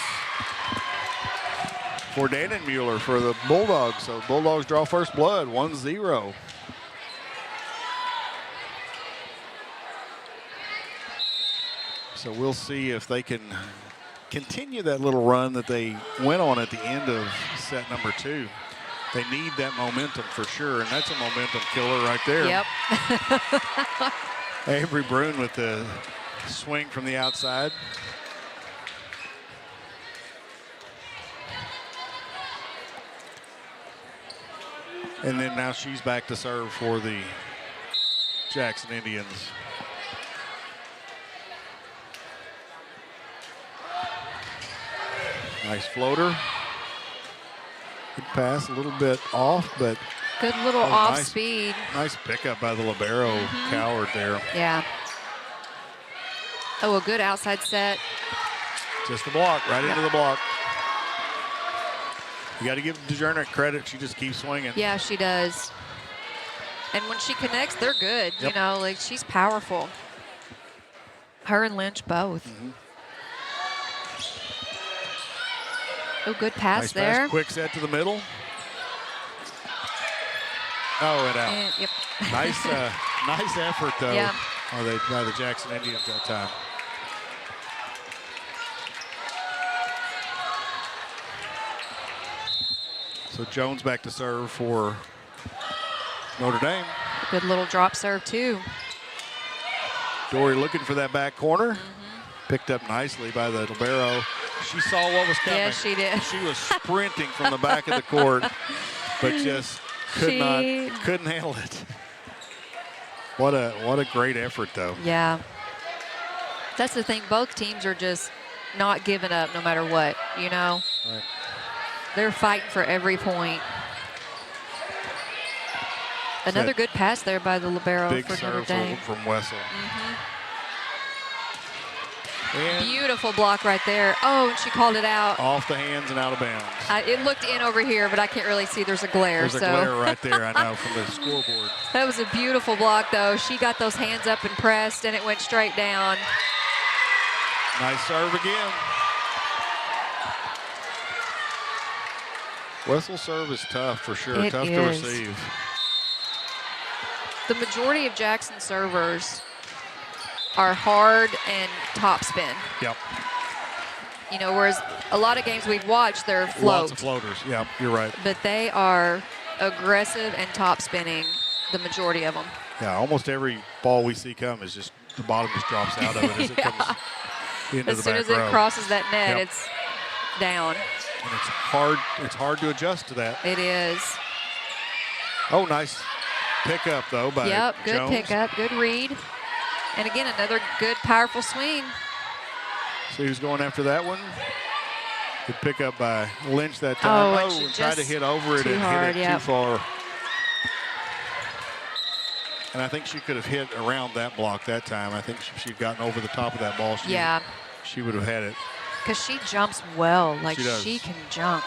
for Dannenmuller for the Bulldogs. So Bulldogs draw first blood, 1-0. So we'll see if they can continue that little run that they went on at the end of set number 2. They need that momentum for sure, and that's a momentum killer right there. Yep. Avery Brune with the swing from the outside. And then now she's back to serve for the Jackson Indians. Nice floater. Good pass, a little bit off, but good little off speed. Nice pickup by the libero Coward there. Yeah. Oh, a good outside set. Just the block, right into the block. You got to give DeJernick credit. She just keeps swinging. Yeah, she does. And when she connects, they're good. You know, like she's powerful. Her and Lynch both. Oh, good pass Nice there. Pass. Quick set to the middle. Oh, and out. And, yep. Nice, nice effort though. Yeah. By the Jackson Indians that time. So Jones back to serve for Notre Dame. Good little drop serve too. Dory looking for that back corner. Picked up nicely by the libero. She saw what was coming. Yeah, she did. She was sprinting from the back of the court, but just couldn't handle it. What a great effort though. Yeah. That's the thing. Both teams are just not giving up no matter what, you know. Right. They're fighting for every point. Another good pass there by the libero Big for Notre serve Dame. from Wessel. And Beautiful block right there. Oh, and she called it out. off the hands and out of bounds. It looked in over here, but I can't really see. There's a glare. There's a so. glare right there, I know, from the scoreboard. That was a beautiful block, though. She got those hands up and pressed, and it went straight down. Nice serve again. Wessel serve is tough for sure. It Tough to is. receive. The majority of Jackson servers are hard and topspin. Yep. You know, whereas a lot of games we've watched, they're float. Lots of floaters. Yep, you're right. But they are aggressive and top spinning, the majority of them. Yeah, almost every ball we see come is just the bottom just drops out of it as it comes into As the soon back as it row. crosses that net, Yep. it's down. And it's hard to adjust to that. It is. Oh, nice pickup though by Yep, good Jones. pickup, good read. And again, another good, powerful swing. So he was going after that one. Good pickup by Lynch that time. Oh, and she and tried to just hit over it too and hard, hit it yep. too far. And I think she could have hit around that block that time. I think if she'd gotten over the top of that ball, she would have had it. Because she jumps well. Like, She does. she can jump.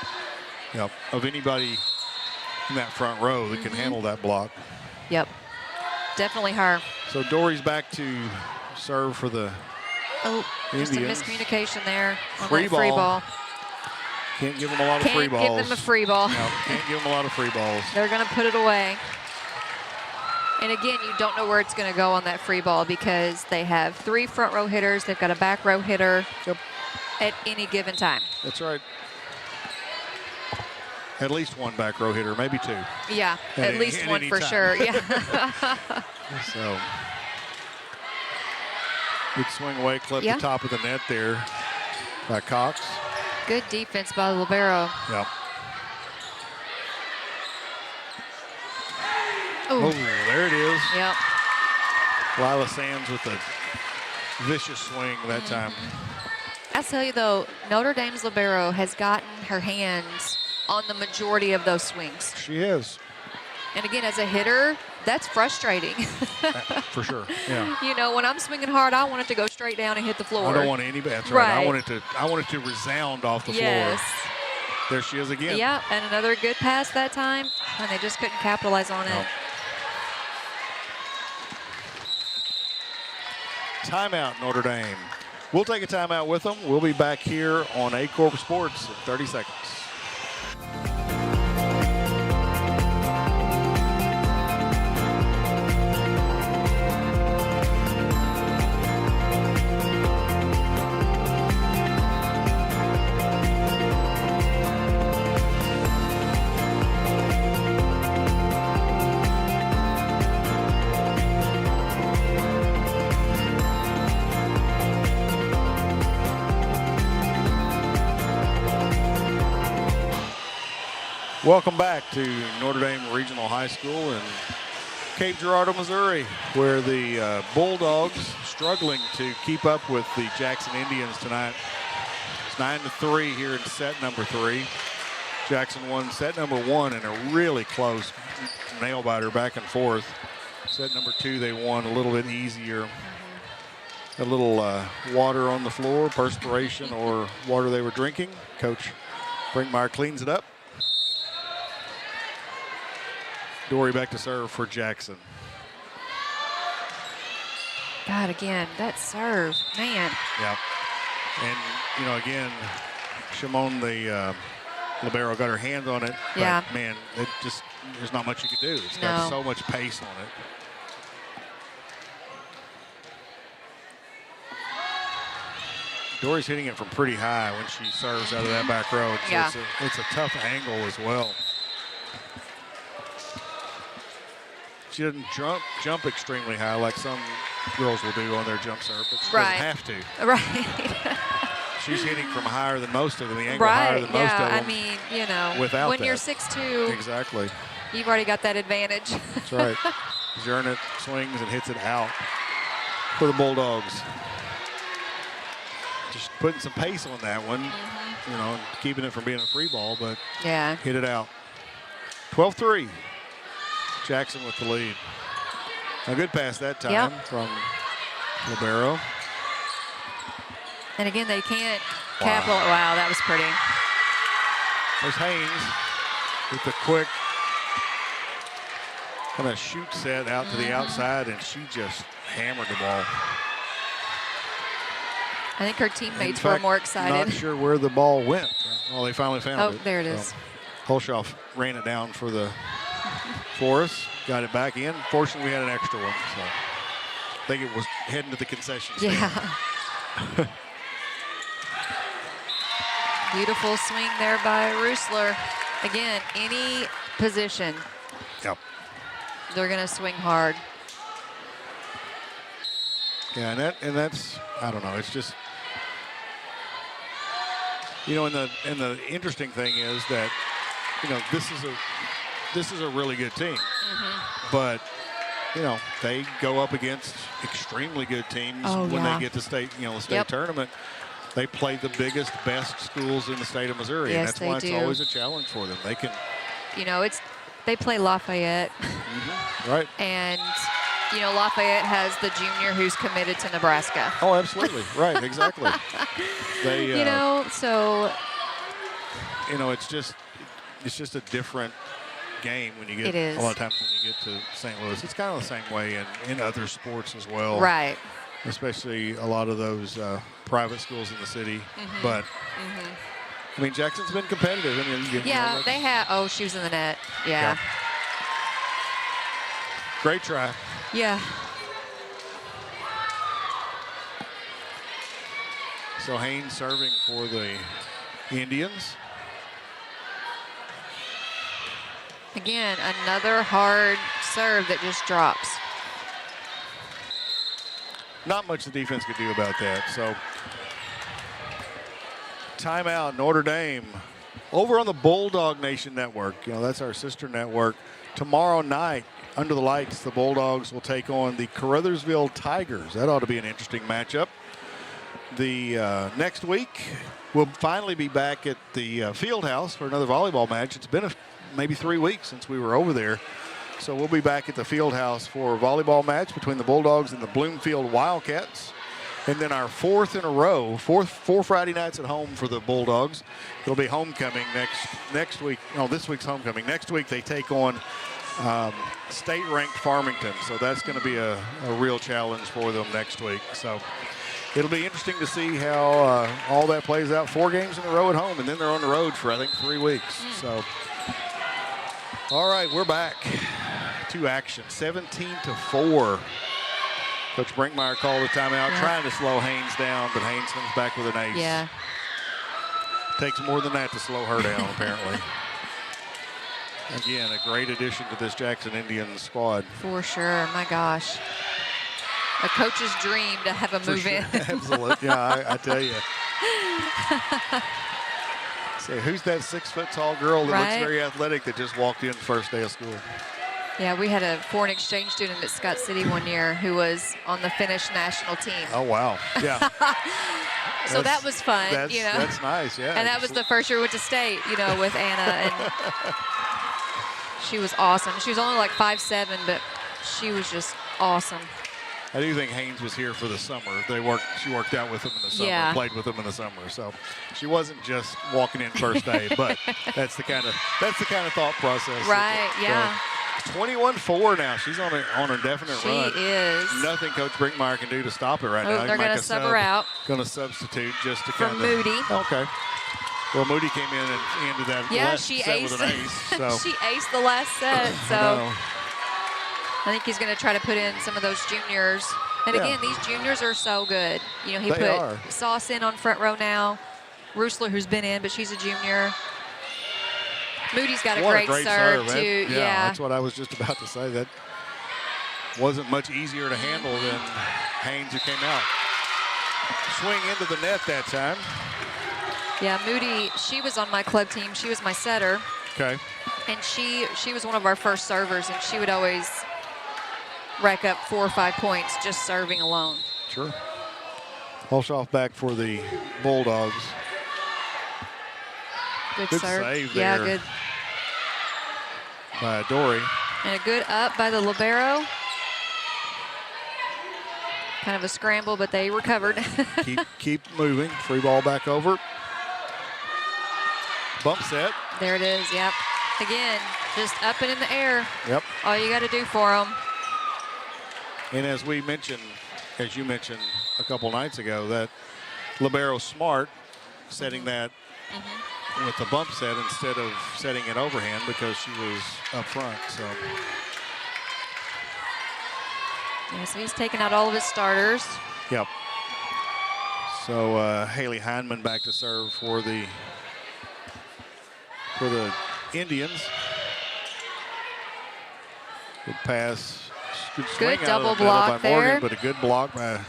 Yep. Of anybody in that front row that can handle that block. Yep. Definitely her. So Dory's back to serve for the Oh, just a Indians. miscommunication there on Free that free ball. ball. Can't give them a lot of free balls. Can't give them a free ball. No, can't give them a lot of free balls. They're going to put it away. And again, you don't know where it's going to go on that free ball because they have 3 front row hitters. They've got a back row hitter at any given time. That's right. At least one back row hitter, maybe 2. Yeah, at least one any for time. sure. Yeah. So, good swing away, clip Yeah. the top of the net there by Cox. Good defense by the libero. Yep. Ooh. Oh, there it is. Yep. Lila Sands with a vicious swing that time. I tell you though, Notre Dame's libero has gotten her hands on the majority of those swings. She is. And again, as a hitter, that's frustrating. For sure. Yeah. You know, when I'm swinging hard, I want it to go straight down and hit the floor. I don't want any. That's right. I Right. want it to resound off the Yes. floor. There she is again. Yep, and another good pass that time, and they just couldn't capitalize on it. No. Timeout, Notre Dame. We'll take a timeout with them. We'll be back here on Aycorp Sports in 30 seconds. Welcome back to Notre Dame Regional High School in Cape Girardeau, Missouri, where the Bulldogs struggling to keep up with the Jackson Indians tonight. It's 9-3 here in set number 3. Jackson won set number 1 in a really close nail-biter back and forth. Set number 2 they won a little bit easier. A little water on the floor, perspiration or water they were drinking. Coach Brinkmeyer cleans it up. Dory back to serve for Jackson. God, again, that serve, man. Yeah. And, you know, again, Shimon, the libero, got her hand on it. Yeah. But, man, there's not much you can do. It's got so much pace on it. Dory's hitting it from pretty high when she serves out of that back row. So Yeah. it's a tough angle as well. She doesn't jump extremely high like some girls will do on their jump serve, but she doesn't have to. Right. She's hitting from higher than most of them, the angle higher than most of them. I mean, you know, without when that. you're 6'2", exactly. you've already got that advantage. That's right. Zernet swings and hits it out for the Bulldogs. Just putting some pace on that one, you know, keeping it from being a free ball, but hit it out. 12-3. Jackson with the lead. A good pass that time from libero. And again, they can't capitalize. Wow, that was pretty. There's Haynes with the quick kind of shoot set out to the outside, and she just hammered the ball. I think her teammates were more excited. Not sure where the ball went. Well, they finally found it. Oh, there it is. Holshoff ran it down for us, got it back in. Fortunately, we had an extra one, so I think it was heading to the concession stand. Yeah. Beautiful swing there by Roosler. Again, any position, they're going to swing hard. Yeah, and that's I don't know. It's just, you know, and the interesting thing is that, you know, this is a really good team, but you know, they go up against extremely good teams when they get to state tournament. They play the biggest, best schools in the state of Missouri, and that's why it's always a challenge for them. They can, you know, they play Lafayette, right? And you know, Lafayette has the junior who's committed to Nebraska. Oh, absolutely, right, exactly. They, you know, so you know, it's just a different game when you get a lot of times when you get to St. Louis. It's kind of the same way in other sports as well, right? Especially a lot of those private schools in the city. But I mean, Jackson's been competitive. I mean, they have. Oh, she was in the net. Yeah. Great try. Yeah. So Haynes serving for the Indians. Again, another hard serve that just drops. Not much the defense could do about that. So timeout, Notre Dame. Over on the Bulldog Nation Network, you know, that's our sister network. Tomorrow night, under the lights, the Bulldogs will take on the Caruthersville Tigers. That ought to be an interesting matchup. The next week, we'll finally be back at the field house for another volleyball match. It's been maybe 3 weeks since we were over there. So we'll be back at the field house for a volleyball match between the Bulldogs and the Bloomfield Wildcats. And then our fourth in a row, four Friday nights at home for the Bulldogs. It'll be homecoming next week. No, this week's homecoming. Next week they take on state-ranked Farmington. So that's going to be a real challenge for them next week. So it'll be interesting to see how all that plays out. 4 games in a row at home, and then they're on the road for, I think, 3 weeks. So, all right, we're back to action. 17-4. Coach Brinkmeyer called a timeout, trying to slow Haynes down, but Haynes comes back with an ace. Yeah. Takes more than that to slow her down, apparently. Again, a great addition to this Jackson Indians squad. For sure. My gosh. A coach's dream to have a move in. Absolutely. Yeah, I tell you. Say, who's that 6-foot-tall girl that looks very athletic that just walked in the first day of school? Yeah, we had a foreign exchange student at Scott City one year who was on the Finnish national team. Oh, wow. Yeah. So that was fun, you know. That's nice, yeah. And that was the first year we went to state, you know, with Anna. And she was awesome. She was only like 5'7", but she was just awesome. I do think Haynes was here for the summer. She worked out with him in the summer, played with him in the summer. So she wasn't just walking in first day, but that's the kind of thought process. Right, yeah. 21-4 now. She's on a definite run. She is. Nothing Coach Brinkmeyer can do to stop it right now. They're going to sub her out. Going to substitute just to for kind of. Moody. Okay. Well, Moody came in and ended that last set with an ace. So. She aced the last set. So I think he's going to try to put in some of those juniors. And again, these juniors are so good. You know, he put Sauce in on front row now. Roosler, who's been in, but she's a junior. Moody's got a great serve, too. Yeah, that's what I was just about to say. That wasn't much easier to handle than Haynes, who came out. Swing into the net that time. Yeah, Moody, she was on my club team. She was my setter. Okay. And she was one of our first servers, and she would always rack up 4 or 5 points just serving alone. Sure. Hulshoff back for the Bulldogs. Good serve. Save there. Yeah, good. By Dory. And a good up by the libero. Kind of a scramble, but they recovered. keep moving. Free ball back over. Bump set. There it is, yep. Again, just up and in the air. Yep. All you got to do for them. And as you mentioned a couple nights ago, that libero smart setting that with the bump set instead of setting it overhand because she was up front. So. Yeah, so he's taking out all of his starters. Yep. So Haley Heineman back to serve for the Indians. Good pass. Good swing double out of the middle block by Morgan, there. but a good block by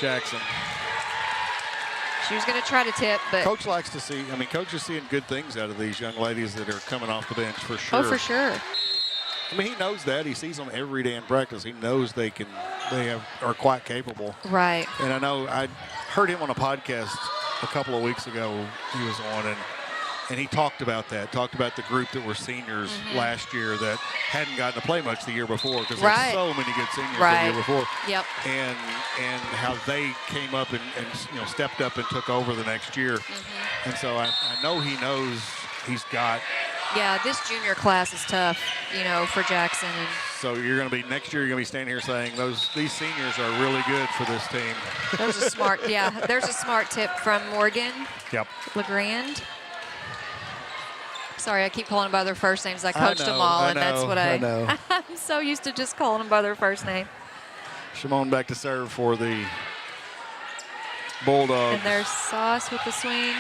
Jackson. She was going to try to tip, but Coach likes to see. I mean, Coach is seeing good things out of these young ladies that are coming off the bench for sure. Oh, for sure. I mean, he knows that. He sees them every day in practice. He knows they are quite capable. Right. And I know I heard him on a podcast a couple of weeks ago. He was on, and he talked about that. Talked about the group that were seniors last year that hadn't gotten to play much the year before because there's so many good seniors the year before. Yep. And how they came up and stepped up and took over the next year. And so I know he knows he's got. Yeah, this junior class is tough, for Jackson. And so you're going to be next year. You're going to be standing here saying these seniors are really good for this team. There's a smart, there's a smart tip from Morgan. Yep. LeGrand. Sorry, I keep calling them by their first names. I coached them all, and that's what I know. I'm so used to just calling them by their first name. Shimon back to serve for the Bulldogs. And there's Sauce with the swing.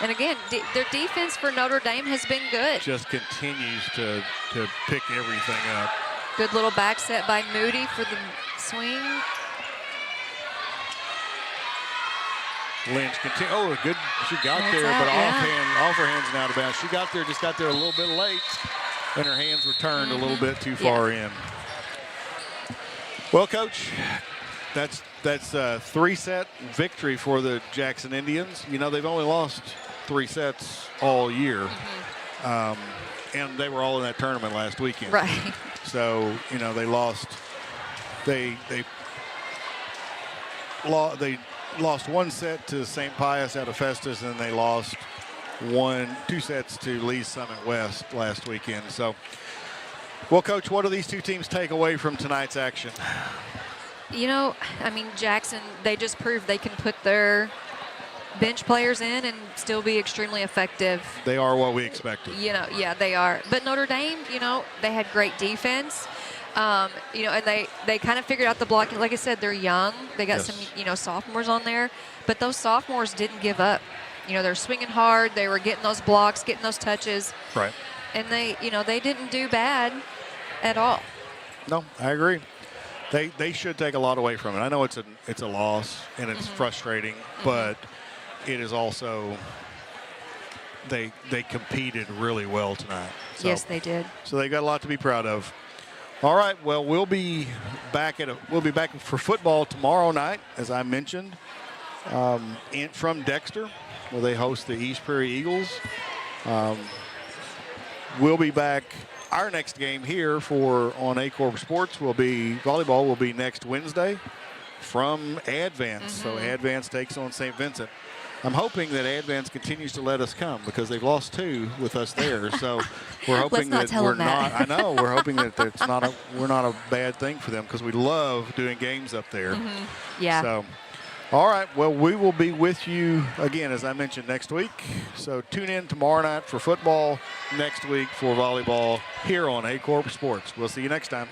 And again, their defense for Notre Dame has been good. Just continues to pick everything up. Good little back set by Moody for the swing. Lynch continue. Good. She got there, but off her hands and out of bounds. She just got there a little bit late, and her hands were turned a little bit too far in. Well, Coach, that's a 3-set victory for the Jackson Indians. They've only lost 3 sets all year, and they were all in that tournament last weekend. Right. So they lost. They lost 1 set to St. Pius out of Festus, and they lost 2 sets to Lee's Summit West last weekend. So, well, Coach, what do these two teams take away from tonight's action? Jackson, they just proved they can put their bench players in and still be extremely effective. They are what we expected. They are. But Notre Dame, they had great defense. And they kind of figured out the blocking. Like I said, they're young. They got some, sophomores on there. But those sophomores didn't give up. They're swinging hard. They were getting those blocks, getting those touches. Right. And they didn't do bad at all. No, I agree. They should take a lot away from it. I know it's a loss and it's frustrating, but it is also they competed really well tonight. So, yes, they did. So they got a lot to be proud of. All right, well, we'll be back for football tomorrow night, as I mentioned, from Dexter, where they host the East Prairie Eagles. We'll be back. Our next game here on Aycorp Sports volleyball will be next Wednesday from Advance. So Advance takes on St. Vincent. I'm hoping that Advance continues to let us come because they've lost 2 with us there. So we're hoping that we're not. I know we're hoping that we're not a bad thing for them because we love doing games up there. Yeah. So All right, well, we will be with you again, as I mentioned, next week. So tune in tomorrow night for football, next week for volleyball here on Aycorp Sports. We'll see you next time.